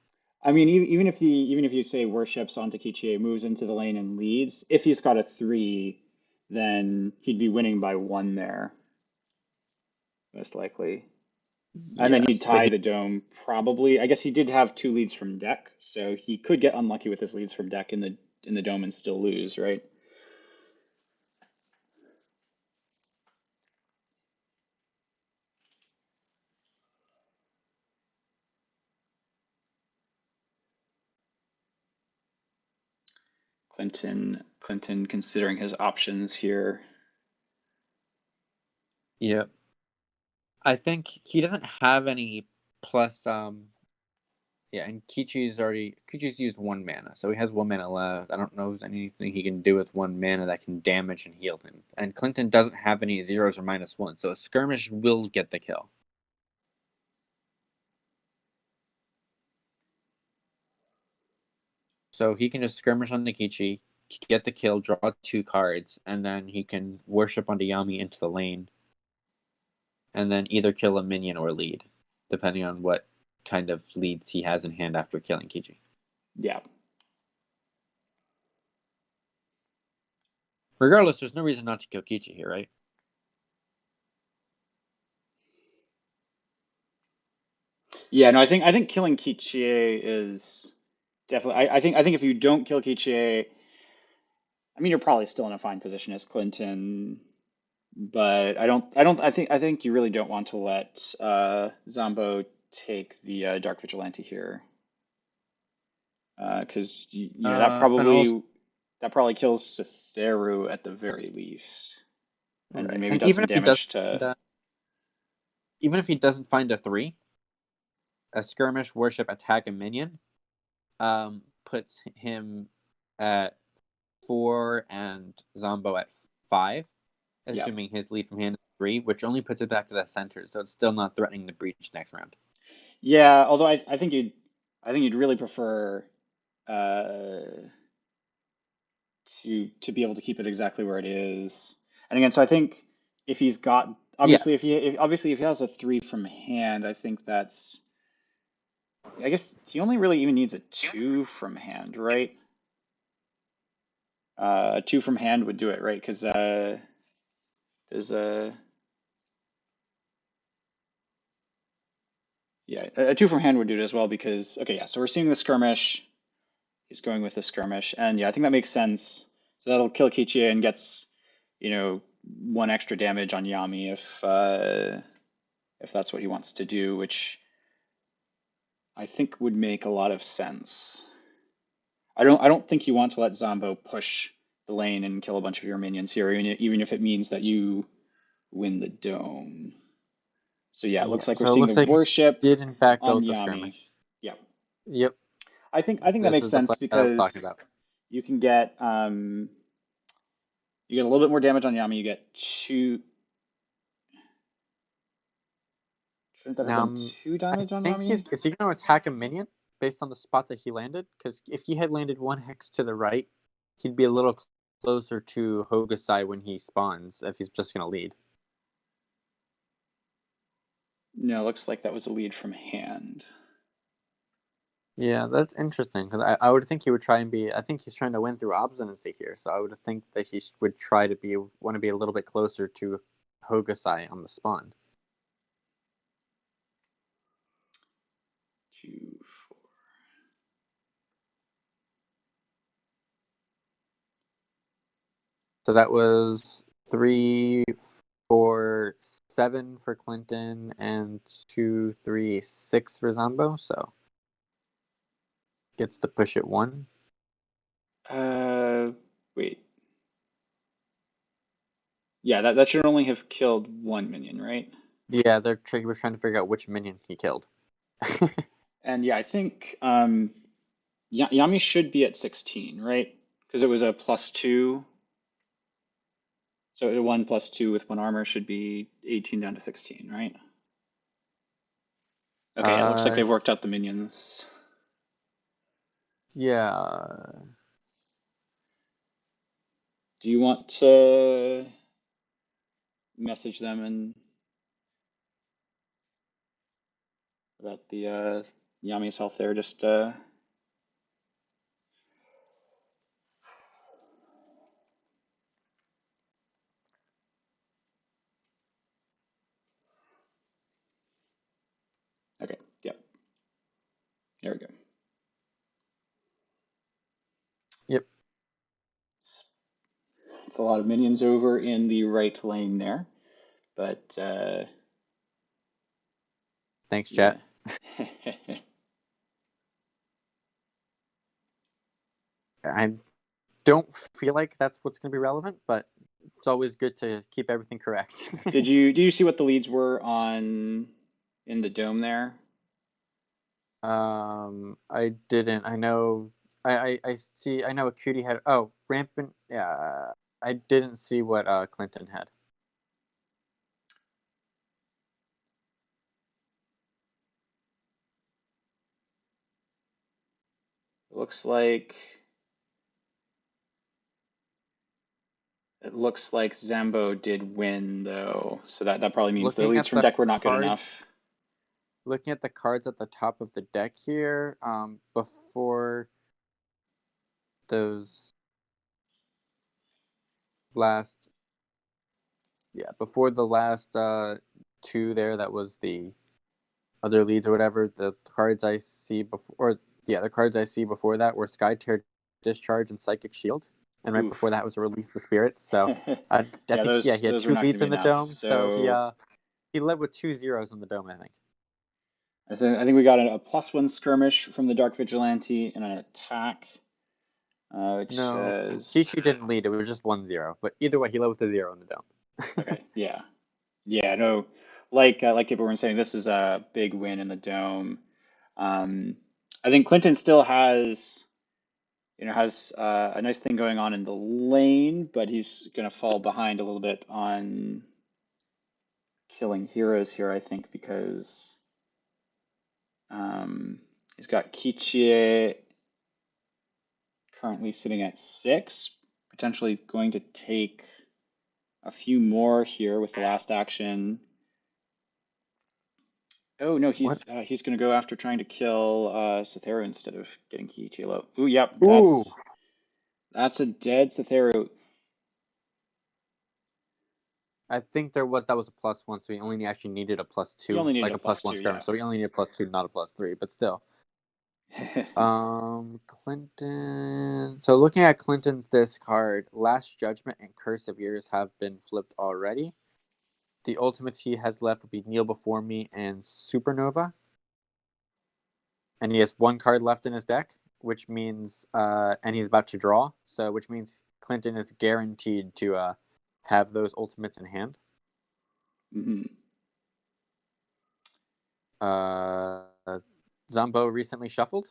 I mean, even if you say worships onto Kichi, moves into the lane and leads, if he's got a 3, then he'd be winning by 1 there, most likely. And then he'd Yes, but tie the dome probably. I guess he did have 2 leads from deck, so he could get unlucky with his leads from deck in the dome and still lose, right? Clinton considering his options here. yeah, I think he doesn't have any plus. Yeah, and Kichi's used 1 mana, so he has 1 mana left. I don't know if there's anything he can do with 1 mana that can damage and heal him. And Clinton doesn't have any zeros or -1, so a skirmish will get the kill. So he can just skirmish on Nikichi, get the kill, draw 2 cards, and then he can worship onto Yami into the lane, and then either kill a minion or lead, depending on what kind of leads he has in hand after killing Kichi. Yeah. Regardless, there's no reason not to kill Kichi here, right? Yeah, no, I think killing Kichie is definitely. I think if you don't kill Kichie, I mean you're probably still in a fine position as Clinton, but I think you really don't want to let Zombo take the Dark Vigilante here, because that And also, probably kills Cytheru at the very least, and right, maybe and does some damage to. even if he doesn't find a 3, a skirmish, worship, attack, a minion, puts him at 4 and Zombo at 5, Yeah. assuming his lead from hand is 3, which only puts it back to the center, so it's still not threatening the breach next round. Yeah, although I think you'd really prefer uh, to be able to keep it exactly where it is. And again, so I think if he's got obviously Yes. if he has a 3 from hand, I think that's. I guess he only really even needs a 2 from hand, right? A 2 from hand would do it, right? Because there's a yeah, a 2 from hand would do it as well because okay, yeah. So we're seeing the skirmish. He's going with the skirmish, and yeah, I think that makes sense. So that'll kill Kichie and gets, you know, 1 extra damage on Yami if that's what he wants to do, which I think would make a lot of sense. I don't think you want to let Zambho push the lane and kill a bunch of your minions here, even if it means that you win the dome. So yeah, it Yeah. looks like we're So it seeing the looks like he worship did in fact go on with the Yami. skirmish. Yeah, Yep. I think that This makes is the sense play that I was talking because about. you can get you get a little bit more damage on Yami. You get two. Shouldn't that have Now, been 2 I damage on think Yami? is he going to attack a minion based on the spot that he landed? Because if he had landed 1 hex to the right, he'd be a little closer to Hokusai when he spawns if he's just going to lead. No, looks like that was a lead from hand. Yeah, that's interesting because I would think he would try and be. I think he's trying to win through obstinacy here, so I would think that he would try to want to be a little bit closer to Hokusai on the spawn. 2, 4. So that was 3, 4, 7 for Clinton and 2, 3, 6 for Zambho. So gets to push it 1. Wait. Yeah, that should only have killed 1 minion, right? Yeah, he was trying to figure out which minion he killed. And yeah, I think Yami should be at 16, right? Because it was a +2. So a 1 plus 2 with 1 armor should be 18 down to 16, right? Okay, yeah, it looks like uh, they've worked out the minions. yeah. Do you want to message them and about the Yami's health there? Just okay, yep, there we go. Yep. It's a lot of minions over in the right lane there, but Thanks, yeah. chat. I don't feel like that's what's going to be relevant, but it's always good to keep everything correct. Did you see what the leads were on in the dome there? I didn't. I know. I see. I know Acuity had. Oh, rampant. Yeah. I didn't see what Clinton had. It looks like Zambho did win though, so that probably means the Looking leads at from the deck were not good enough. cards. Looking at the cards at the top of the deck here. Before those last. Yeah, before the last 2 there, that was the other leads or whatever. The cards I see before, or yeah, the cards I see before that were Skytear, Discharge, and Psychic Shield, and right Oof. before that was Release the Spirits. So I Yeah, think those he had those were 2 not going to leads be in the enough. dome. So So he led with 2 zeros in the dome. I think. I think we got a +1 skirmish from the Dark Vigilante and an attack, which No, says Kishu didn't lead. It was just 1-0. But either way, he led with a 0 in the dome. okay, yeah, yeah, no, like people were saying, this is a big win in the dome. Um, I think Clinton still has a nice thing going on in the lane, but he's going to fall behind a little bit on killing heroes here, I think, because he's got Kichie currently sitting at 6, potentially going to take a few more here with the last action. Oh no, What? he's gonna go after trying to kill Cytherea instead of getting Kiichiro. Ooh, yep, Ooh, that's a dead Cytherea. I think that was a +1, so he only actually needed a He +2, only needed like a a plus +1 two, yeah. skirmish. So he only needed a +2, not a +3, but still. Clinton. So looking at Clinton's discard, Last Judgment and Curse of Years have been flipped already. The ultimates he has left will be Kneel Before Me and Supernova. And he has one card left in his deck, which means, and he's about to draw, so which means Clinton is guaranteed to have those ultimates in hand. hmm Uh, Zambho recently shuffled,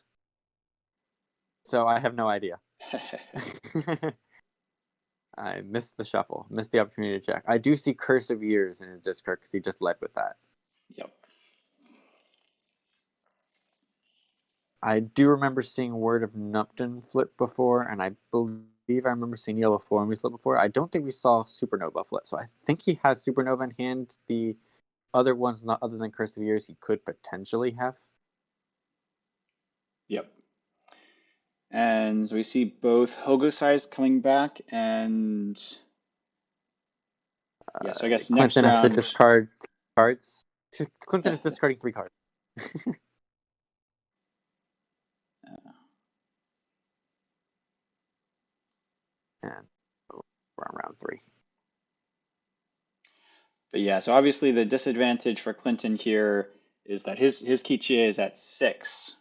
so I have no idea. I missed the shuffle, missed the opportunity to check. I do see Curse of Years in his discard because he just led with that. Yep. I do remember seeing Word of Nupton flip before, and I believe I remember seeing Yellow Forms flip before. I don't think we saw Supernova flip, so I think he has Supernova in hand. The other ones, not other than Curse of Years, he could potentially have. Yep. And so we see both Hogosai's coming back, and yeah, so I guess next Clinton has to round, discard cards. Clinton is discarding 3 cards. And we're on round 3. but yeah, so obviously the disadvantage for Clinton here is that his Kichie is at 6,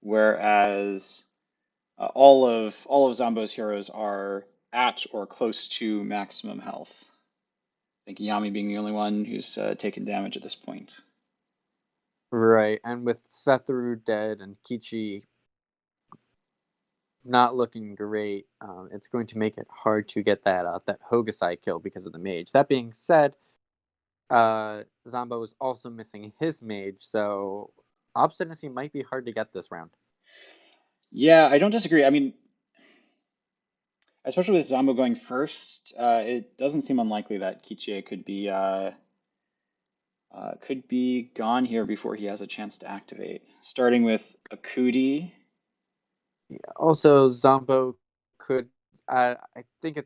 whereas all of Zombo's heroes are at or close to maximum health. I think Yami being the only one who's taken damage at this point. Right, and with Sethuru dead and Kichi not looking great, it's going to make it hard to get that Hokusai kill because of the mage. That being said, Zombo is also missing his mage, so Obstinacy might be hard to get this round. Yeah, I don't disagree. I mean, especially with Zombo going first, it doesn't seem unlikely that Kichie could be gone here before he has a chance to activate. Starting with Akudi. Yeah. Also, Zombo could. I think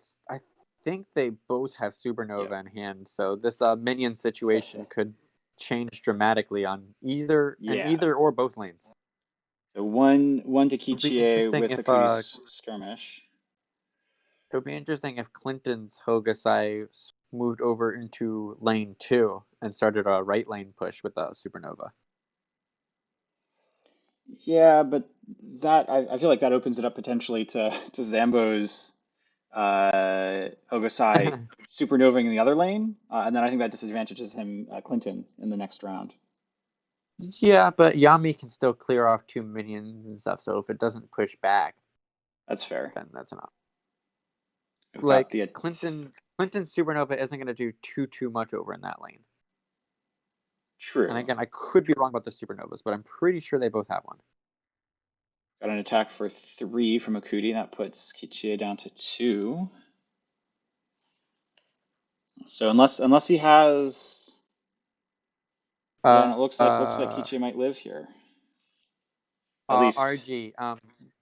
they both have Yep. Supernova in hand, so this minion situation could change dramatically on Yeah. either or both lanes. So one to It would be Kichie interesting with if Akudi's skirmish. Clinton's Hokusai moved over into lane 2 and started a right lane push with a Supernova. Yeah, but that I feel like that opens it up potentially to Zambo's Hogosai supernovaing in the other lane, and then I think that disadvantages him, Clinton, in the next round. Yeah, but Yami can still clear off 2 minions and stuff, so if it doesn't push back, That's fair. then that's enough. We've got Like the Clinton's Supernova isn't going to do too much over in that lane. And true. again, I could be wrong about the Supernovas, but I'm pretty sure they both have one. Got an attack for 3 from Akudi, and that puts Kichie down to 2. So unless he has, yeah, and Uh, it looks like uh, Kichie might live here, at least RG.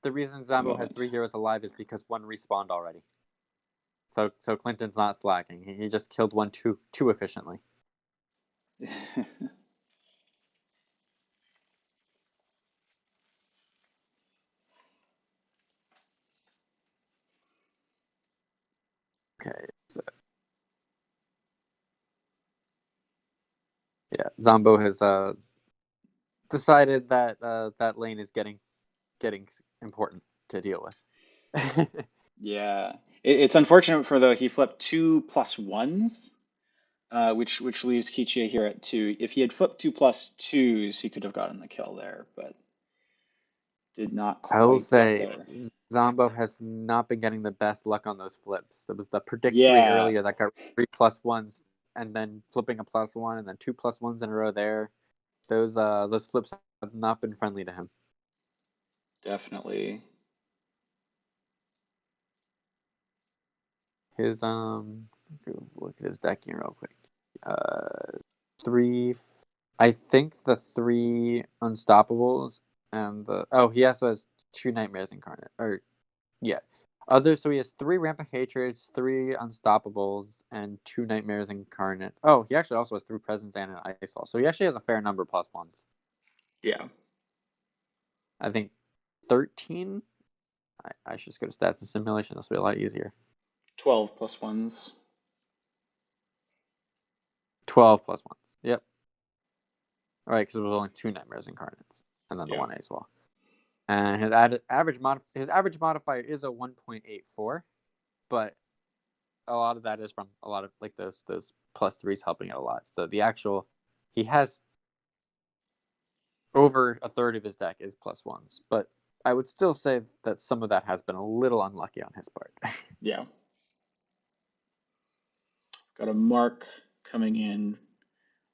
The reason for the Zambho has moment. 3 heroes alive is because one respawned already. So Clinton's not slacking. He just killed one too efficiently. Okay. So, yeah, Zombo has decided that that lane is getting important to deal with. Yeah, it's unfortunate for though he flipped 2+1s, which leaves Kichie here at 2. If he had flipped 2+2s, he could have gotten the kill there, but did not I will quite get say there. Zombo has not been getting the best luck on those flips. There was the predict 3 Yeah, earlier that got 3+1s, and then flipping a +1, and then 2+1s in a row there. Those flips have not been friendly to him. definitely. His Go look at his deck here real quick. Three. I think the 3 Unstoppables and he also has 2 Nightmares Incarnate. Or yeah, so he has 3 Rampant Hatreds, 3 Unstoppables, and 2 Nightmares Incarnate. Oh, he actually also has 3 Presence and an Ice Wall. So he actually has a fair number plus ones. Yeah. I think 13. I should just go to stats and simulation. This will be a lot easier. 12 plus ones. 12 plus ones. Yep. All right, because it was only 2 Nightmares Incarnates and then the Yeah. 1 Ice Wall. And his average modifier is a 1.84, but a lot of that is from a lot of like those plus 3s helping it a lot. So he has over a third of his deck is plus 1s, but I would still say that some of that has been a little unlucky on his part. Yeah. Got a mark coming in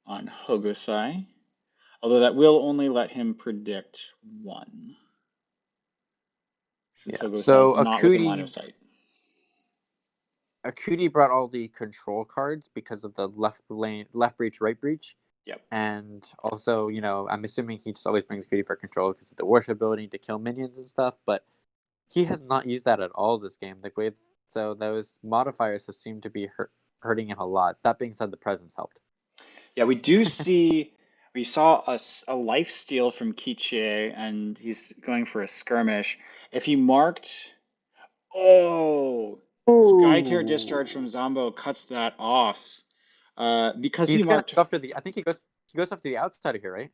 on Hogosai, although that will only let him predict 1, since Yeah. Hogosai So is not within line of sight. Akuti brought all the control cards because of the left breach, right breach. Yep. And also, I'm assuming he just always brings Akuti for control because of the worship ability to kill minions and stuff, but he has not used that at all this game. So those modifiers have seemed to be hurting him a lot. That being said, the presence helped. Yeah, we saw a life steal from Kichie, and he's going for a skirmish. If he marked, oh, Skytear discharge from Oh, Zambho cuts that off. Because he he's gonna marked, go after the. I think he goes after the outsider here, right?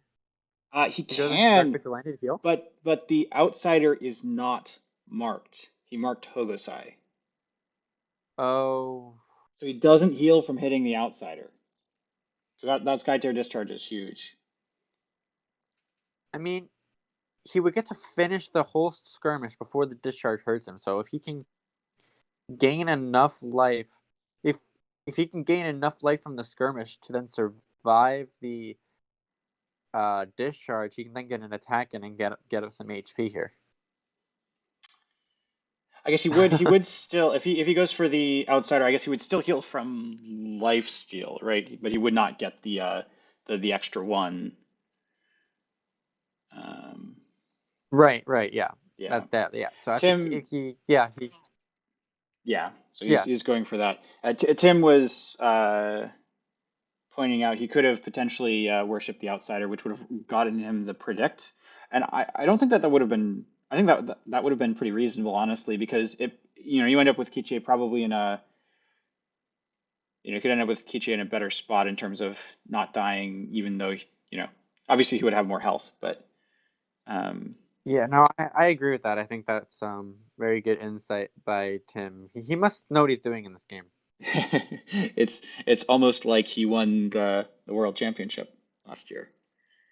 he He goes into Dark can, Vigilante to heal. but the outsider is not marked. He marked Hogosai, Oh, so he doesn't heal from hitting the outsider. So that Skytear discharge is huge. I mean, he would get to finish the whole skirmish before the discharge hurts him. So if he can gain enough life, if if he can gain enough life from the skirmish to then survive the discharge, he can then get an attack in and get us some HP here. I guess he would still, if he goes for the outsider, I guess he would still heal from life steal, right? But he would not get the extra one. Um, Right, yeah. yeah. Yeah. So I think Tim, he yeah. So he's yes. going for that. Tim was pointing out he could have potentially worshipped the outsider, which would have gotten him the predict. And I don't think that would have been. I think that would have been pretty reasonable, honestly, because you end up with Kiche probably in a you could end up with Kichi in a better spot in terms of not dying, even though, obviously he would have more health, but um, Yeah, no, I agree with that. I think that's very good insight by Tim. He must know what he's doing in this game. it's almost like he won the world championship last year.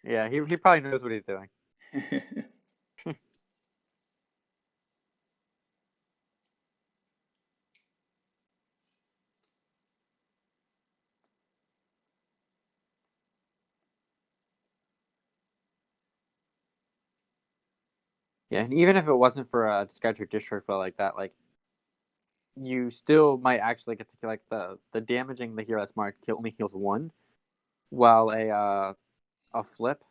Yeah, he probably knows what he's doing. Yeah, and even if it wasn't for a scratch or discharge spell like that, like you still might actually get to kill, like the damaging the hero that's marked only heals 1, while a flip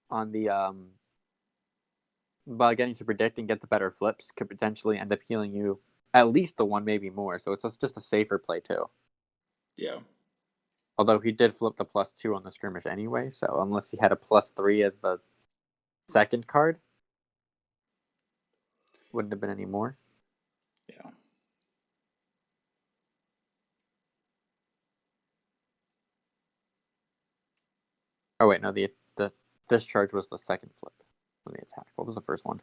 on the by getting to predict and get the better flips could potentially end up healing you at least the 1, maybe more. So it's just a safer play too. Yeah. Although he did flip the +2 on the skirmish anyway, so unless he had a +3 as the second card, wouldn't have been any more. Yeah. Oh wait, no, the discharge was the second flip on the attack. What was the first one?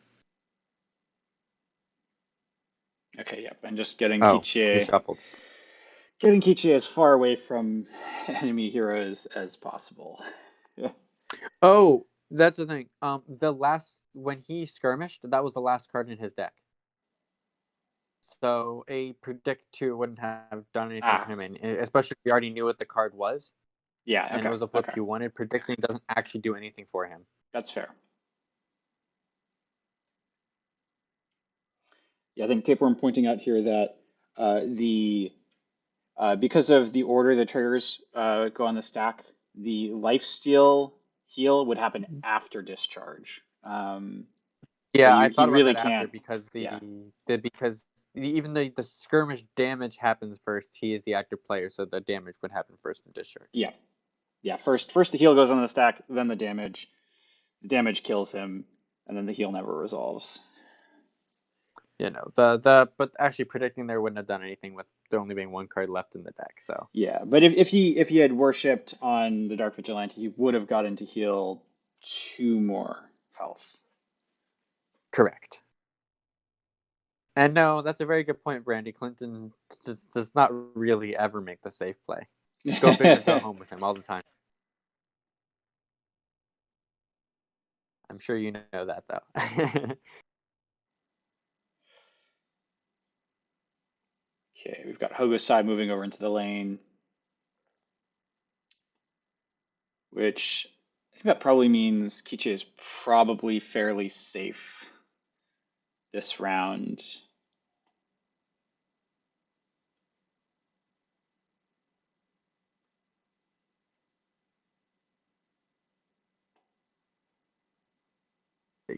Okay, yep. And just getting Oh, he Kichie shuffled. getting Kichie as far away from enemy heroes as possible. Yeah. Oh, that's the thing. The last when he skirmished, that was the last card in his deck. So a predict 2 wouldn't have done anything for Ah, him, and especially if he already knew what the card was, yeah, and it okay. was a flip Okay. he wanted. Predicting doesn't actually do anything for him. That's fair. Yeah, I think Tapeworm pointing out here that the Because of the order the triggers go on the stack, the lifesteal heal would happen after discharge. So Yeah, I he thought about really that after can't. because Yeah, even though the skirmish damage happens first, he is the active player, so the damage would happen first in discharge. yeah, yeah. First the heal goes on the stack, then the damage. The damage kills him, and then the heal never resolves. But actually predicting there wouldn't have done anything with there only being one card left in the deck. So Yeah, but if he had worshipped on the Dark Vigilante, he would have gotten to heal 2 more health. correct. And no, that's a very good point, Brandy. Clinton does not really ever make the safe play. Go big or go home with him all the time. I'm sure you know that though. Okay, we've got Hogosai moving over into the lane, which I think that probably means Kichi is probably fairly safe this round.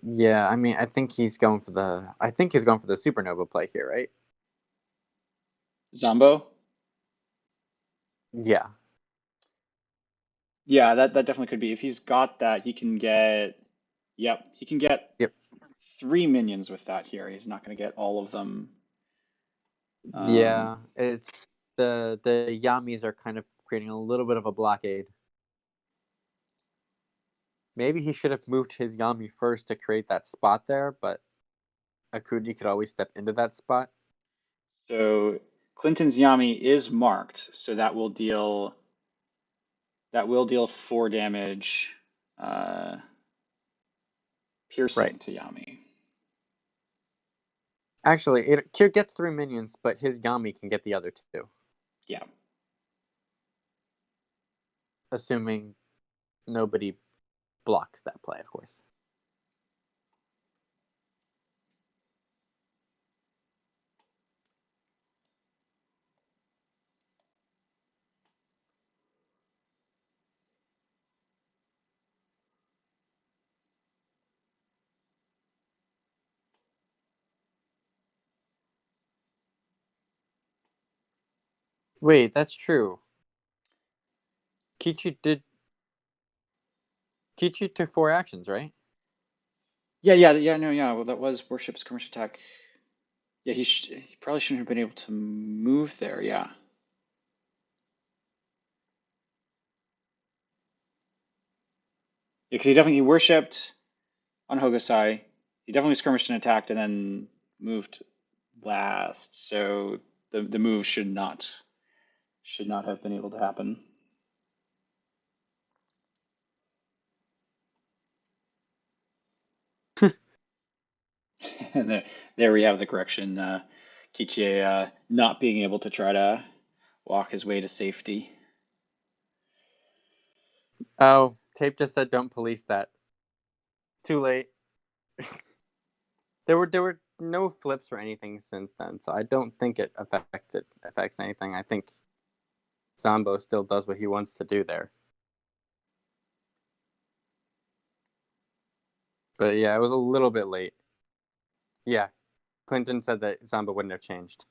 Yeah, I mean, I think he's going for the supernova play here, right? Zambho? Yeah. Yeah, that definitely could be. If he's got that, he can get, yep, he can get Yep. 3 minions with that here. He's not going to get all of them. Um, Yeah. It's the Yamis are kind of creating a little bit of a blockade. Maybe he should have moved his Yami first to create that spot there, but Akudi could always step into that spot. so Clinton's Yami is marked, so that will deal 4 damage, uh, Right. piercing to Yami. Actually, it gets 3 minions, but his Yami can get the other 2, Yeah. assuming nobody blocks that play, of course. Wait, that's true. Kichi did. Kichi took 4 actions, right? Yeah. No, yeah. Well, that was Worship's commercial attack. Yeah, he probably shouldn't have been able to move there. Yeah. Because he worshipped on Hokusai. He definitely skirmished and attacked and then moved last. So the move should not have been able to happen. And there we have the correction. Kichie not being able to try to walk his way to safety. Oh, tape just said don't police that. Too late. There were no flips or anything since then, so I don't think it affects anything. I think Zambho still does what he wants to do there. But yeah, it was a little bit late. Yeah, Clinton said that Zambho wouldn't have changed.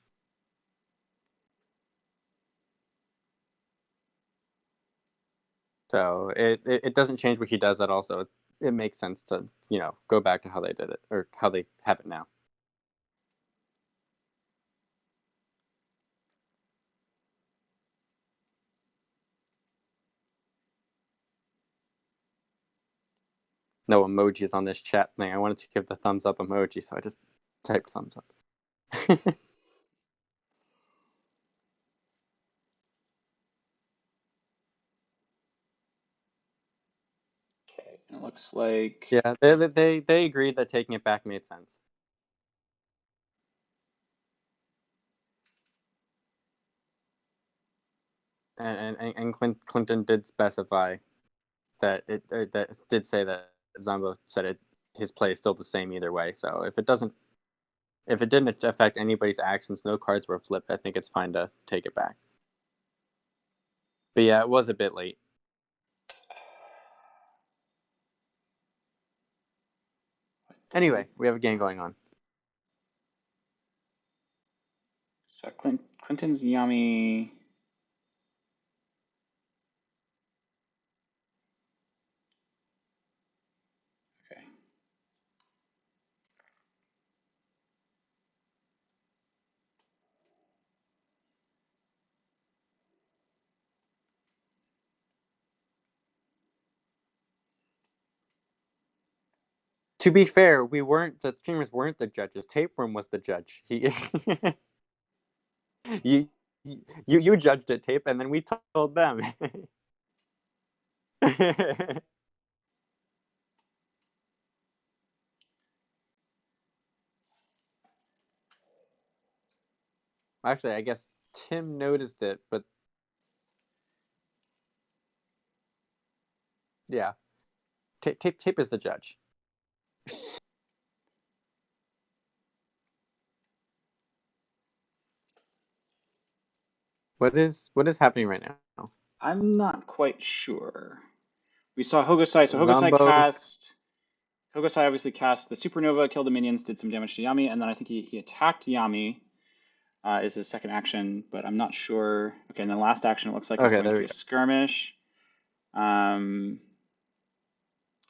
So it doesn't change what he does at all. So it makes sense to go back to how they did it or how they have it now. No emojis on this chat thing. I wanted to give the thumbs up emoji, so I just typed thumbs up. Okay, it looks like Yeah, they agreed that taking it back made sense. And Clinton did specify that that did say that Zambho said his play is still the same either way. So if it didn't affect anybody's actions, no cards were flipped, I think it's fine to take it back. But yeah, it was a bit late. Anyway, we have a game going on. So Clinton's Yami. Okay. To be fair, the streamers weren't the judges. Tapeworm was the judge. He you you judged it, Tape, and then we told them. Actually, I guess Tim noticed it, but yeah, Tape is the judge. What is happening right now? I'm not quite sure. We saw Hogosai. So Zambos. Hogosai obviously cast the Supernova, killed the minions, did some damage to Yami, and then I think he attacked Yami is his second action, but I'm not sure. Okay, and the last action it looks like is Okay, going to there be we a go. skirmish. And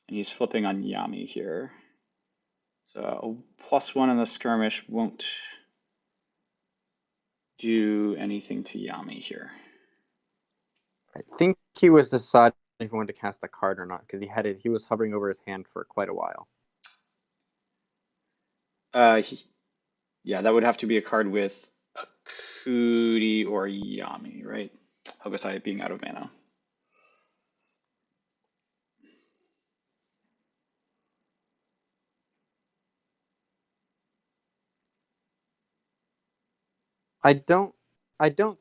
he's flipping on Yami here. So +1 in the skirmish won't do anything to Yami here. I think he was deciding if he wanted to cast a card or not because he was hovering over his hand for quite a while. Yeah, that would have to be a card with Akudi or Yami, right? Hogosai being out of mana. I don't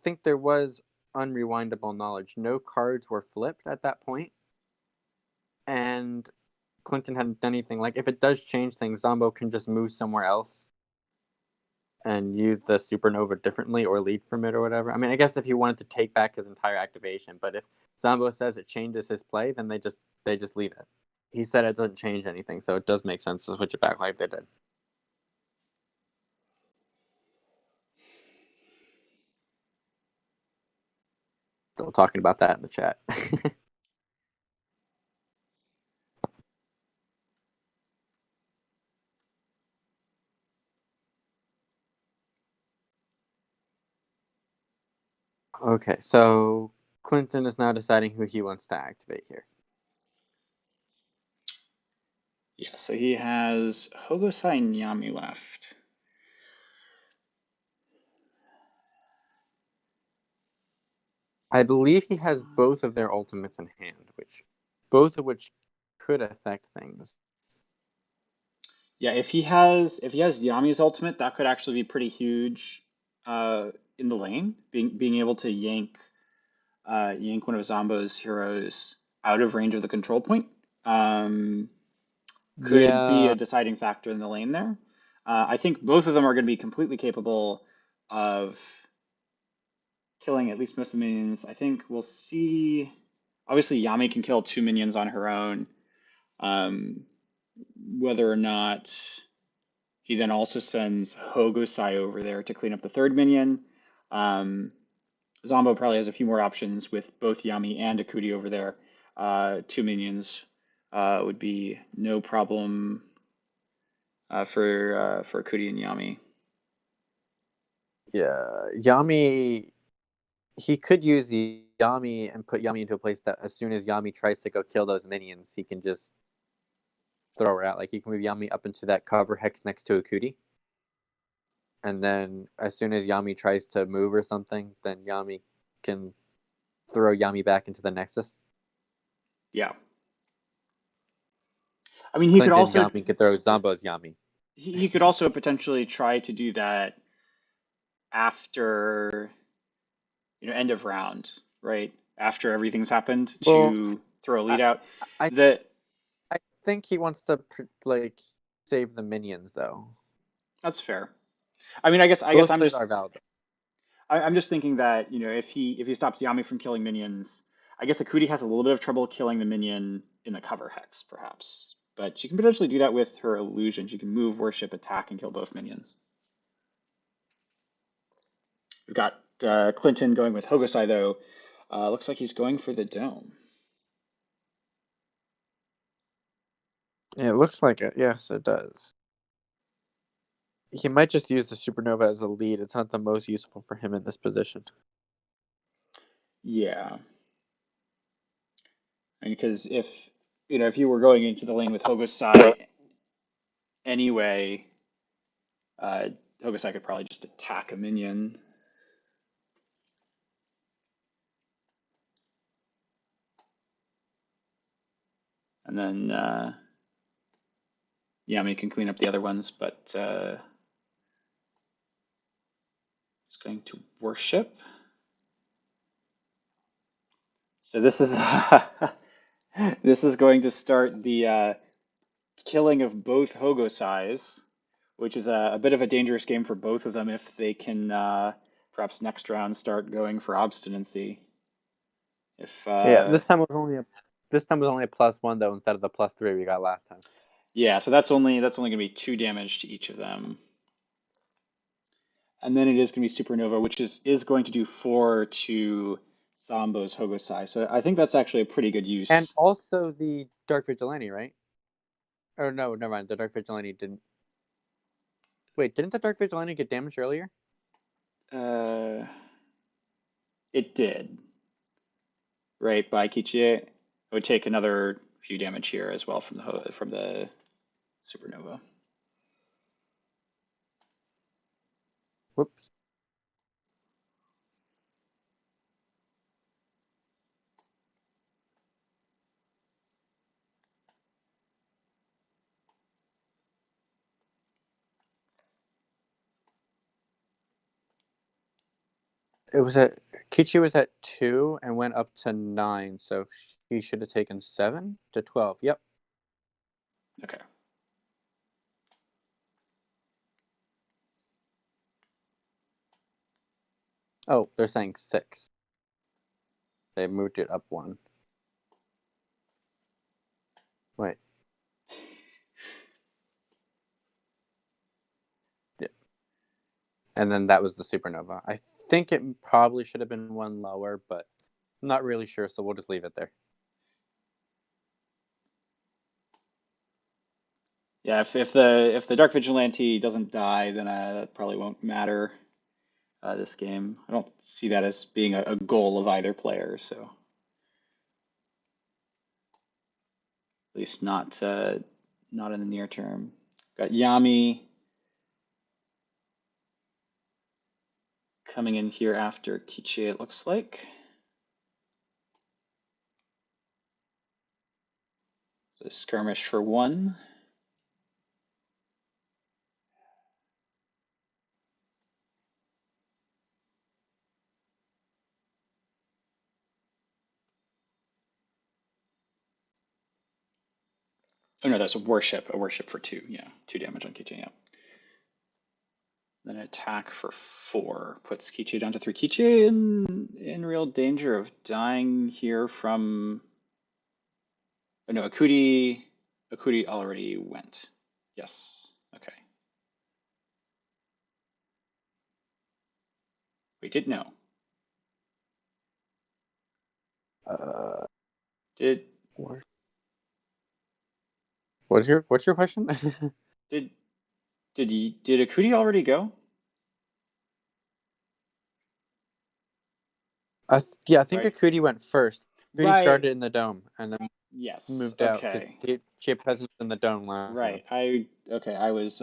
think there was unrewindable knowledge. No cards were flipped at that point, and Clinton hadn't done anything. Like if it does change things, Zombo can just move somewhere else and use the supernova differently or lead from it or whatever. I mean, I guess if he wanted to take back his entire activation, but if Zombo says it changes his play, then they just leave it. He said it doesn't change anything, so it does make sense to switch it back like they did. Still talking about that in the chat. Okay, so Clinton is now deciding who he wants to activate here. Yeah, so he has Hogosai and Yami left. I believe he has both of their ultimates in hand, both of which could affect things. Yeah, if he has Yami's ultimate, that could actually be pretty huge in the lane, being able to yank one of Zombo's heroes out of range of the control point. Could be a Yeah, deciding factor in the lane there. I think both of them are going to be completely capable of killing at least most of the minions. I think we'll see. Obviously, Yami can kill 2 minions on her own. Whether or not he then also sends Hogosai over there to clean up the third minion. Zombo probably has a few more options with both Yami and Akudi over there. 2 minions would be no problem for Akudi and Yami. yeah. Yami, he could use Yami and put Yami into a place that as soon as Yami tries to go kill those minions, he can just throw her out. Like he can move Yami up into that cover hex next to Akudi. And then as soon as Yami tries to move or something, then Yami can throw Yami back into the Nexus. Yeah. I mean, Clinton Yami could throw Zombo's Yami. he could also potentially try to do that after end of round, right? After everything's happened Well, to throw a I lead out. I, The I think he wants to like save the minions though. That's fair. I mean, I guess Both I'm plays just are valid. I'm just thinking that, if he stops Yami from killing minions, I guess Akuti has a little bit of trouble killing the minion in the cover hex, perhaps. But she can potentially do that with her illusion. She can move, worship, attack, and kill both minions. We've got Clinton going with Hogosai, though. Looks like he's going for the dome. Yeah, it looks like it. Yes, it does. He might just use the supernova as a lead. It's not the most useful for him in this position. Yeah. And because if you were going into the lane with Hogosai anyway, uh, Hogosai could probably just attack a minion. And then Yami can clean up the other ones, but it's going to worship. So this is this is going to start the killing of both Hogosais, which is a bit of a dangerous game for both of them if they can perhaps next round start going for obstinacy. If Yeah, this time was only a +1 though instead of the +3 we got last time. Yeah, so that's only going to be 2 damage to each of them. And then it is going to be Supernova, which is going to do 4 to Zambho's Hogosai. So I think that's actually a pretty good And use. also the Dark Vigilante, right? Or no, never mind. The Dark Vigilante didn't. Wait, didn't the Dark Vigilante get damaged earlier? Uh, it did, right, by Kichie. It would take another few damage here as well from the Supernova. Whoops. It was at Kichi was at 2 and went up to 9, so he should have taken 7 to 12. Yep. Okay. Oh, they're saying 6. They moved it up 1. Wait. Yeah. And then that was the Supernova. I think it probably should have been 1 lower, but I'm not really sure, so we'll just leave it there. Yeah, if the Dark Vigilante doesn't die, then that probably won't matter this game. I don't see that as being a goal of either player, so at least not in the near term. Got Yami coming in here after Kichi, it looks like. So skirmish for 1. Oh no, that's a worship for 2. Yeah, 2 damage on Kichi. Yeah. Then attack for 4 puts Kichi down to 3. Kichi in real danger of dying here from. Oh no, Akuti already went. Yes. Okay. We did know. Uh, Did what's your question? did did Akuti already go? Yeah, I think Right. Akuti went first. Akuti Right. started in the dome and then Yes. moved out because Okay. Chip hasn't in the dome last round. Right. I was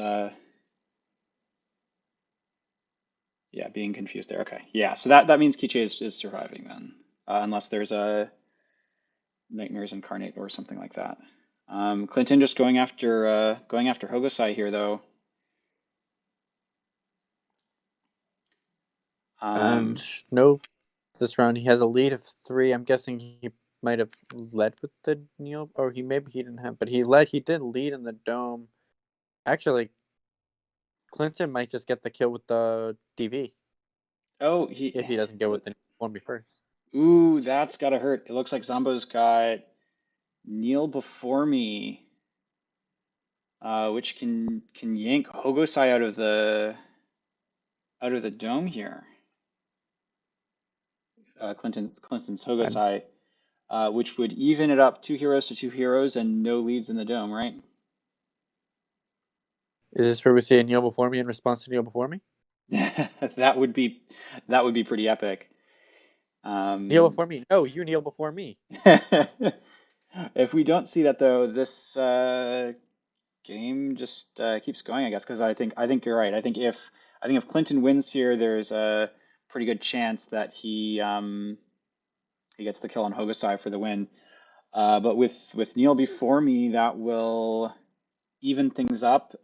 yeah, being confused there. Okay. Yeah, so that means Kichi is surviving then. Unless there's a Nightmares Incarnate or something like that. Clinton just going after Hogosai here though. And Um, no, this round he has a lead of 3. I'm guessing he might have led with the Neil, or maybe he didn't have, but he did lead in the dome. Actually, Clinton might just get the kill with the DV. Oh, if he doesn't go with the Form first. ooh, that's gotta hurt. It looks like Zombo's got Kneel before me, which can yank Hogosai out of the dome here. Clinton's And Hogosai, which would even it up 2 heroes to 2 heroes and no leads in the dome, right? is this where we say kneel before me in response to kneel before me? That would be that would be pretty epic. Kneel Um, before me? No, you kneel before me. if we don't see that though, this game just keeps going, I guess, because I think you're right. I think if Clinton wins here, there's a pretty good chance that he gets the kill on Hokusai for the win. But with Neil before me, that will even things up.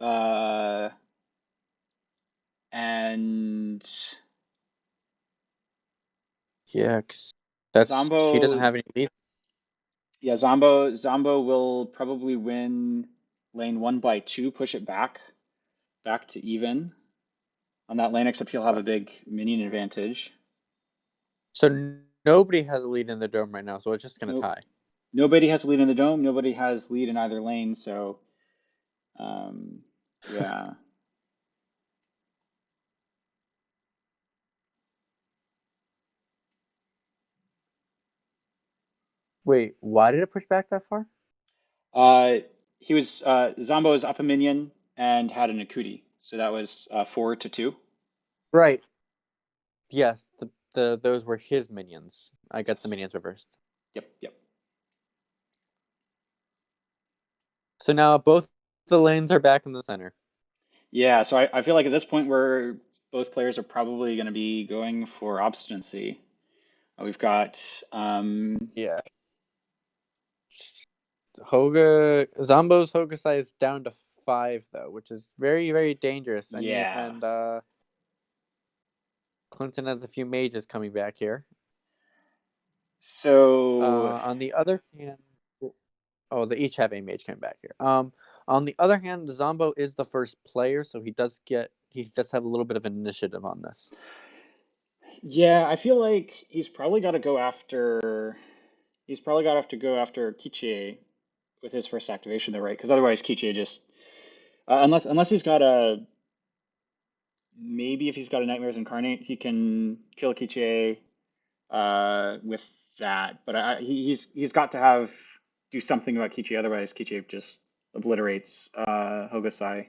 And Yeah, because that's he doesn't Zombo, have any lead. yeah, Zombo will probably win lane 1 by 2, push it back to even on that lane, except he'll have a big minion advantage. So nobody has a lead in the dome right now, so it's just gonna Nope. tie. Nobody has lead in the dome. Nobody has lead in either lane. So, um, yeah. Wait, why did it push back that far? Uh, he was Zombo is up a minion and had an Akuti, so that was 4 to 2. Right. Yes, the those were his minions. I got the Yes. minions reversed. Yep. Yep. So now both the lanes are back in the center. Yeah. So I feel like at this point where both players are probably going to be going for obstinacy. We've got Yeah. Zombo's Hokusai is down to 5 though, which is very, very dangerous. yeah. And Clinton has a few mages coming back here. So On the other hand, oh, they each have a mage coming back here. On the other hand, Zombo is the first player, so he does have a little bit of initiative on this. yeah, I feel like he's probably got to have to go after Kichie with his first activation though, right? Because otherwise Kichie just unless he's got a maybe if he's got a Nightmares Incarnate, he can kill Kichie with that. But he's got to have do something about Kichie, otherwise Kichie just obliterates Hokusai.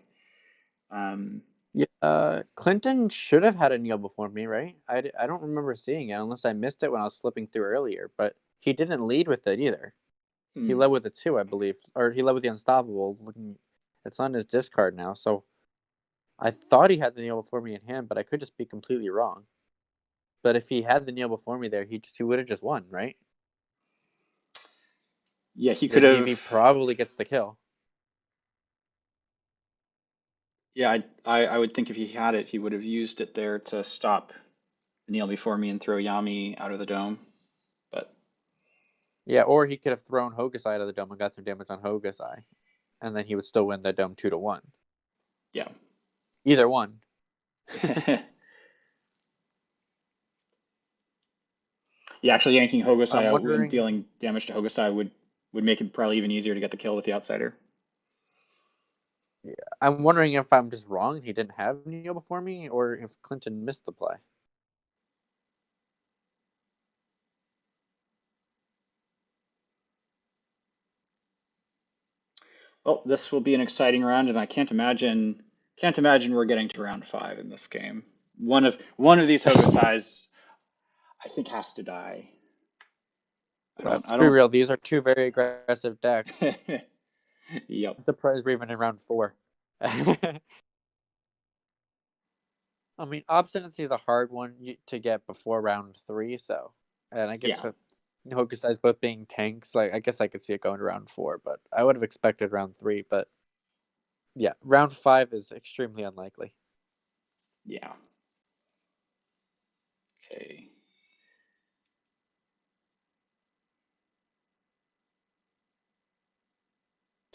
Um, Yeah, Clinton should have had a kneel before me, right? I don't remember seeing it unless I missed it when I was flipping through earlier. But he didn't lead with it either. He hmm. led with the 2, I believe, or he led with the Unstoppable. It's on his discard now, so I thought he had the kneel before me in hand, but I could just be completely wrong. But if he had the kneel before me there, he would have just won, right? Yeah, he could Then have. he probably gets the kill. Yeah, I would think if he had it, he would have used it there to stop Neil before me and throw Yami out of the dome. But Yeah, or he could have thrown Hokusai out of the dome and got some damage on Hokusai, and then he would still win the dome 2-1. yeah. Either one. Yeah, actually yanking Hogosai I'm out and wondering. dealing damage to Hogosai would make it probably even easier to get the kill with the outsider. Yeah, I'm wondering if I'm just wrong. He didn't have Neil before me, or if Clinton missed the play. Well, this will be an exciting round, and I can't imagine we're getting to round 5 in this game. One of these Hogosais, I think, has to die. I don't. Let's I be don't. real. These are two very aggressive decks. Yep. I'm surprised we're even in round 4. I mean, obstinacy is a hard one to get before round 3. So, and I guess Yeah. Hokusai's both being tanks. Like, I guess I could see it going to round 4, but I would have expected round 3. But yeah, round 5 is extremely unlikely. Yeah. Okay.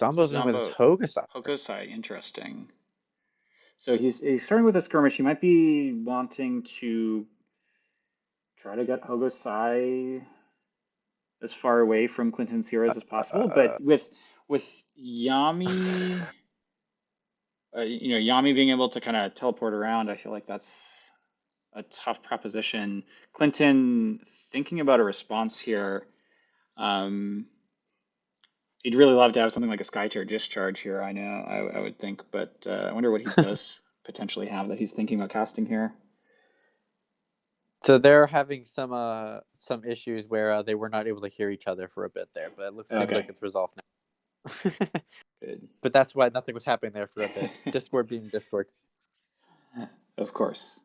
Zombo's in with his Zombo Hokusai. Hokosai, interesting. So he's starting with a skirmish. He might be wanting to. try to get Hogosai as far away from Clinton's heroes as possible. But with Yami, Yami being able to kind of teleport around, I feel like that's a tough proposition. Clinton thinking about a response here. Um, he'd really love to have something like a Skytear discharge here. I know, I would think, but I wonder what he does potentially have that he's thinking about casting here. So they're having some issues where they were not able to hear each other for a bit there, but seems Okay, like it's resolved now. good. But that's why nothing was happening there for a bit. Discord being Discord. Of course.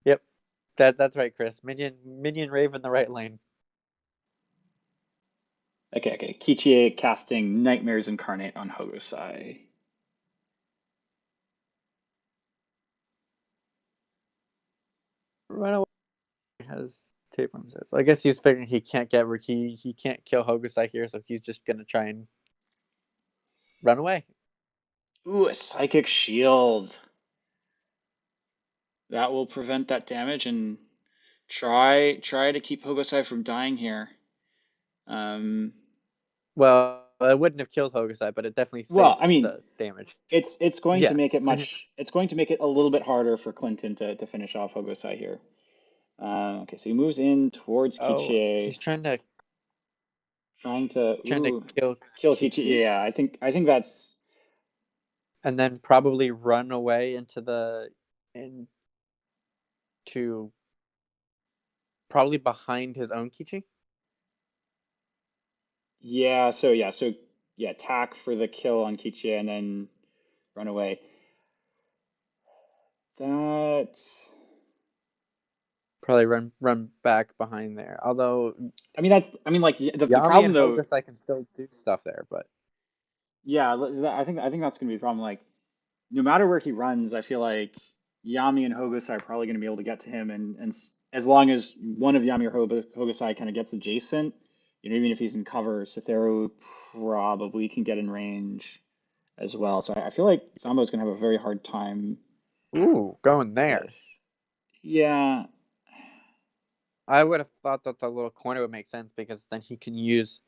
Yep, that's right, Chris. Minion Rave in the right lane. Okay. Kichie casting Nightmares Incarnate on Hogosai. Run away has tapeworm says. I guess he was figuring he can't get he can't kill Hogosai here, so he's just gonna try and run away. Ooh, a Psychic Shield. That will prevent that damage and try to keep Hogosai from dying here. Um, Well, it wouldn't have killed Hogosai, but it definitely well, saves I mean, the damage. it's going to make Yes. it it's going to make it a little bit harder for Clinton to finish off Hogosai here. Okay, so he moves in towards Oh, Kichie, he's trying to ooh, kill kill Kichie. Kichi Yeah, I think that's and then probably run away into probably behind his own Kichi. so attack for the kill on Kichie and then run away. That's Probably run back behind there. Although I mean like the Yami problem and though. Hogosai can still do stuff there, but Yeah, I think that's gonna be a problem. Like, no matter where he runs, I feel like Yami and Hogosai are probably gonna be able to get to him, and as long as one of Yami or Hogosai kind of gets adjacent, even if he's in cover, Cytheru probably can get in range as well. So I feel like Zambho is gonna have a very hard time ooh, going with there. this. Yeah, I would have thought that the little corner would make sense because then he can use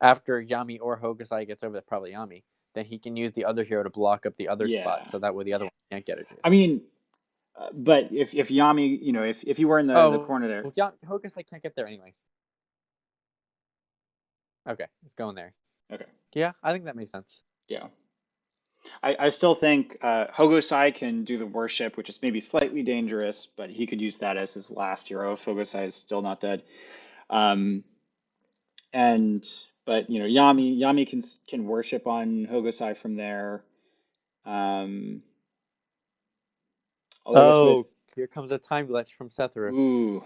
after Yami or Hogosai gets over, probably Yami. Then he can use the other hero to block up the other spot, yeah. so that way the other one can't get I adjacent. mean, but if Yami, if you were in the Oh, corner there, Hogosai can't get there anyway. Okay, it's going there. okay, Yeah, I think that makes sense. yeah. I still think Hogosai can do the worship, which is maybe slightly dangerous, but he could use that as his last hero if Hogosai is still not dead. Um, and but Yami can worship on Hogosai from there. Um, although I guess with Oh, here comes a time glitch from Setharu. ooh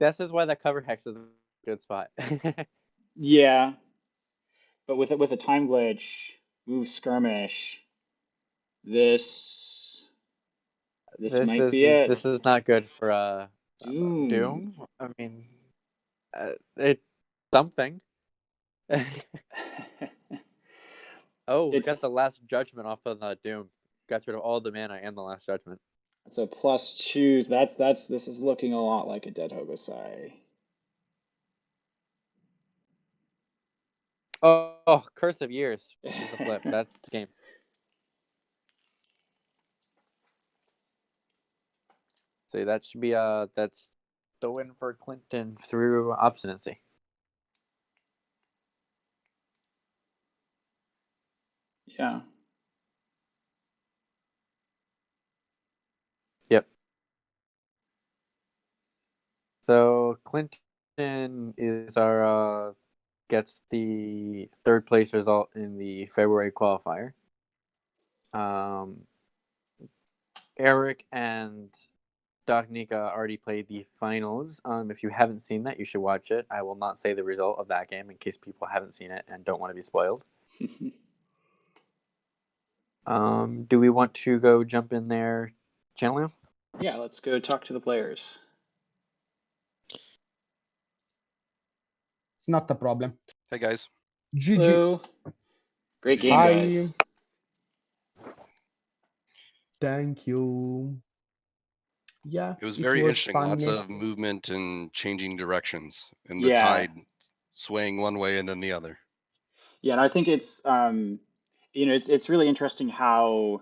This is why that cover hex is a good spot. yeah, but with a time glitch, move skirmish. This might be it. This is not good for Doom. Doom. I mean, it's something. Oh, got It's the last judgment off of the Doom. Got rid of all the mana and the last judgment. So plus choose. This is looking a lot like a dead Hogosai. Oh, Curse of Years is the flip. That's the game. So that should be that's the win for Clinton through obstinacy. Yeah. Yep. So Clinton is our gets the third place result in the February qualifier. Eric and Dominica already played the finals. If you haven't seen that, you should watch it. I will not say the result of that game in case people haven't seen it and don't want to be spoiled. Do we want to go jump in there, Chandler? Yeah, let's go talk to the players. It's not a problem. Hey guys. GG. Hello. Great game, Hi. guys. Thank you. Yeah, It was it very was interesting. Lots fun. of movement and changing directions, and the Yeah, tide swaying one way and then the other. yeah, and I think it's it's really interesting how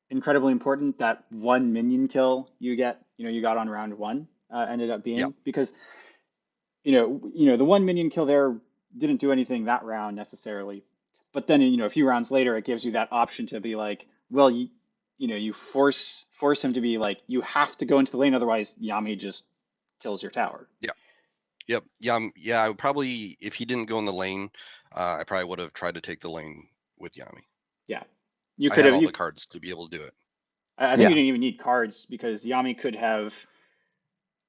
incredibly important that one minion kill you got on round one ended up Yep. being because the one minion kill there didn't do anything that round necessarily, but then a few rounds later it gives you that option to be like, well, you force him to be like, you have to go into the lane, otherwise Yami just kills your tower. Yeah. Yep. Yeah. I would probably, if he didn't go in the lane, I probably would have tried to take the lane with Yami. Yeah, you I could had have. all the cards to be able to do it. I think you Yeah. didn't even need cards because Yami could have,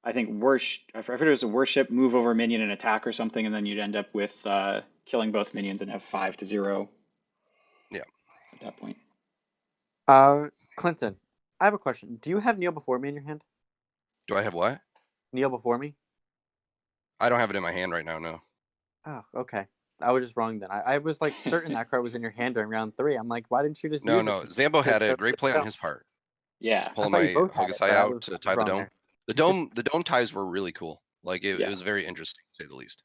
I think, I forget it was a worship, move over minion and attack or something, and then you'd end up with killing both minions and have 5-0 Yeah. at that point. Clinton, I have a question. Do you have Kneel Before Me in your hand? Do I have what? Kneel Before Me? I don't have it in my hand right now. No. Oh, okay. I was just wrong then. I was like certain that card was in your hand during round 3. I'm like, why didn't you just No. use it No. Zambo had a great play on his part, Yeah, I pulling thought you my both had it, Hokusai but out I to was tie the wrong dome. there. The dome ties were really cool. Like it yeah. was very interesting, to say the least.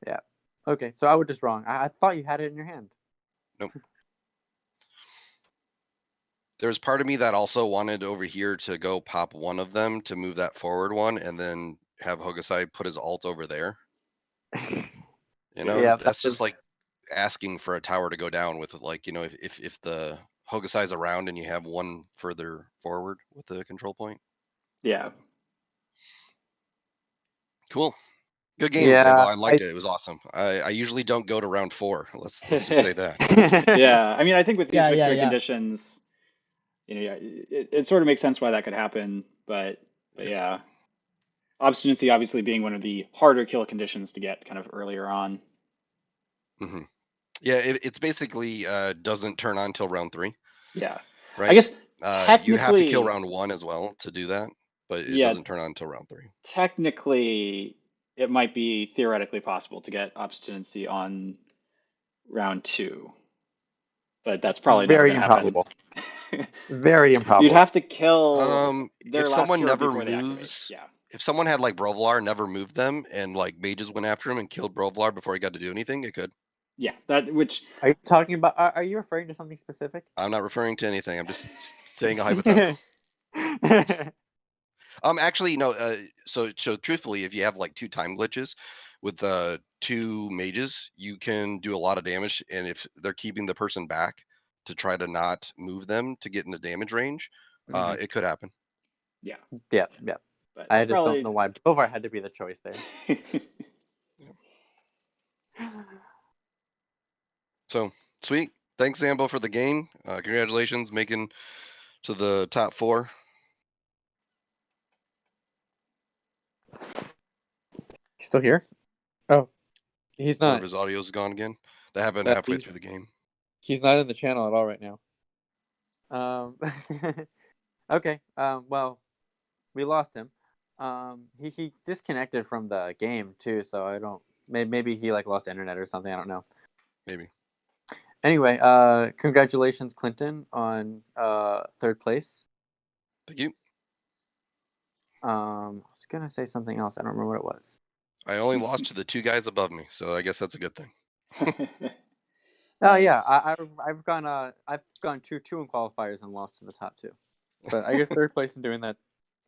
Yeah. Okay, so I was just wrong. I thought you had it in your hand. Nope. There's part of me that also wanted over here to go pop one of them to move that forward one, and then have Hokusai put his alt over there. Yeah, that That's just was like asking for a tower to go down with, like, if the Hokusai's around and you have one further forward with the control point. Yeah. Cool. Good game, Zambo. yeah. I liked it. It was awesome. I usually don't go to round 4. Let's just say that. Yeah, I mean, I think with these victory Yeah. conditions, yeah, it sort of makes sense why that could happen, but Yeah. yeah, obstinacy obviously being one of the harder kill conditions to get kind of earlier on. hmm Yeah, it's basically doesn't turn on till round 3, Yeah, I right? guess You have to kill technically, round 1 as well to do that, but it yeah, doesn't turn on until round 3. technically it might be theoretically possible to get obstinacy on round 2, but that's probably never Very going to happen. improbable. Very You'd improbable. have to kill If their last someone hero never before they activate. moves, Yeah. if someone had like Brovlar never moved them and like mages went after him and killed Brovlar before he got to do anything, it could. Yeah, that which Are you talking about? Are you referring to something specific? I'm not referring to anything. I'm just saying a hypothetical. Actually, no. So truthfully, if you have like 2 time glitches with 2 mages, you can do a lot of damage. And if they're keeping the person back to try to not move them to get in the damage range, Mhm. it could happen. yeah, Yeah. but I just don't probably know why Bovar had to be the choice there. So sweet. Thanks, Zambo, for the game. Congratulations, making to the top 4. He's still here? Oh, he's Or if not. his audio's gone again. That happened That halfway through the game. he's not in the channel at all right now. Okay. Well, we lost him. He disconnected from the game too, so I don't. Maybe he like lost internet or something. I don't know. Maybe. Anyway, congratulations, Clinton, on 3rd place. Thank you. I was gonna say something else. I don't remember what it was. I only lost to the 2 guys above me, so I guess that's a good thing. Oh yeah, Nice. I've gone 2-2 in qualifiers and lost to the top 2, but I guess 3rd place in doing that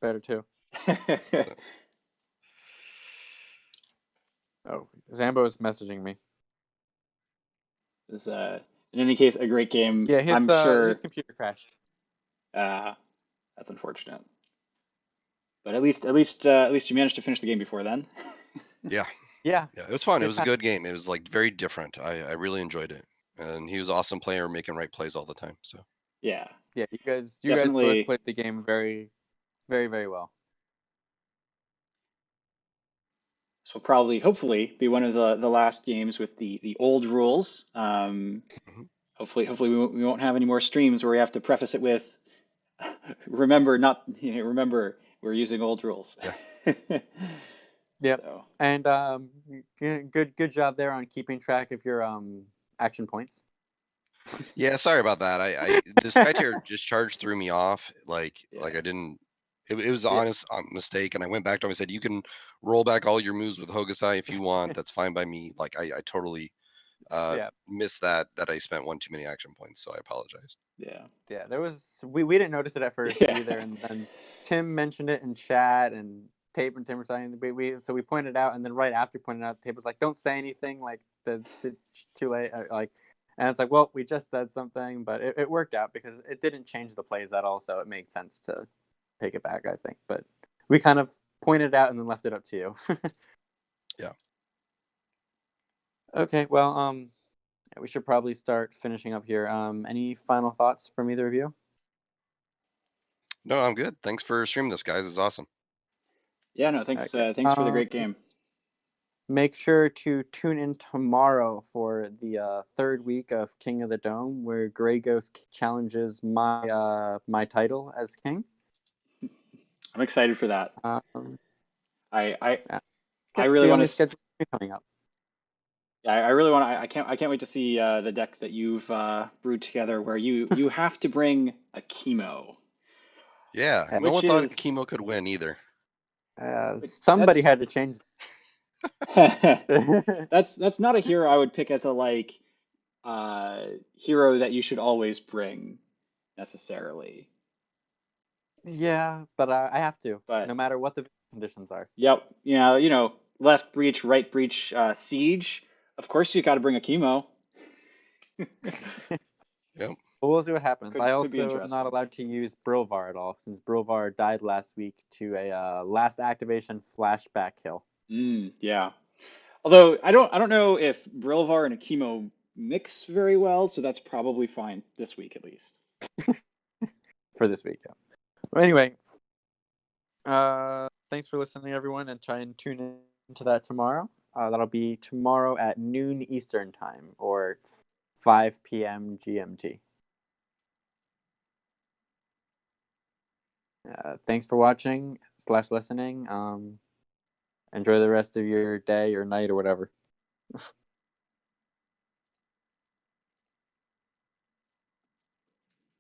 better too. Oh, Zambo is messaging me. It's, in any case, a great game. Yeah, I'm his sure computer crashed. that's unfortunate, but at least you managed to finish the game before then. Yeah. Yeah, Yeah, it was fun. It good was a time. good game. It was like very different. I really enjoyed it. And he was an awesome player, making right plays all the time. So Yeah, Yeah, you guys both definitely. played the game very, very, very well. This will probably, hopefully, be one of the last games with the old rules. mhm. Hopefully we won't have any more streams where we have to preface it with, remember not, remember we're using old rules. Yeah. Yep. So And good job there on keeping track of your action points. Yeah, sorry about that. The Skytear discharge threw me off. Like Yeah. I didn't. It was an Yeah. honest mistake, and I went back to him and said, "You can roll back all your moves with Hokusai if you want. That's fine by me." Like I totally Yeah. missed that I spent one too many action points, so I apologize. Yeah. Yeah, there was we didn't notice it at first Yeah. either, and then Tim mentioned it in chat, and Tape and Tim were saying we pointed out, and then right after pointing out, Tape was like, "Don't say anything, like the too late," like, and it's like, well, we just said something, but it worked out because it didn't change the plays at all, so it made sense to take it back, I think, but we kind of pointed out and then left it up to you. Yeah. Okay, well, we should probably start finishing up here. Any final thoughts from either of you? No, I'm good. Thanks for streaming this, guys. It's awesome. Yeah, no, thanks. Okay. Thanks for the great game. Make sure to tune in tomorrow for the third week of King of the Dome, where Grey Ghost challenges my title as king. I'm excited for that. I Yeah. I That's really the want only to. schedule coming up. I really want to. I can't wait to see the deck that you've brewed together, where you have to bring a chemo, Yeah, no which one thought is Chemo could win either. Somebody that's had to change. that's not a hero I would pick as a hero that you should always bring necessarily. Yeah, but I have to, no But matter what the conditions are. yep, left breach, right breach, siege. Of course, you got to bring a chemo. Yep. But we'll see what happens. I Could be also am not interesting. allowed to use Brilvar at all, since Brilvar died last week to a last activation flashback kill. Yeah. Although I don't know if Brilvar and a chemo mix very well, so that's probably fine this week at least. For this week, yeah. Well, anyway, thanks for listening, everyone, and try and tune in to that tomorrow. That'll be tomorrow at noon Eastern time, or 5 p.m. GMT. Thanks for watching / listening. Enjoy the rest of your day or night or whatever.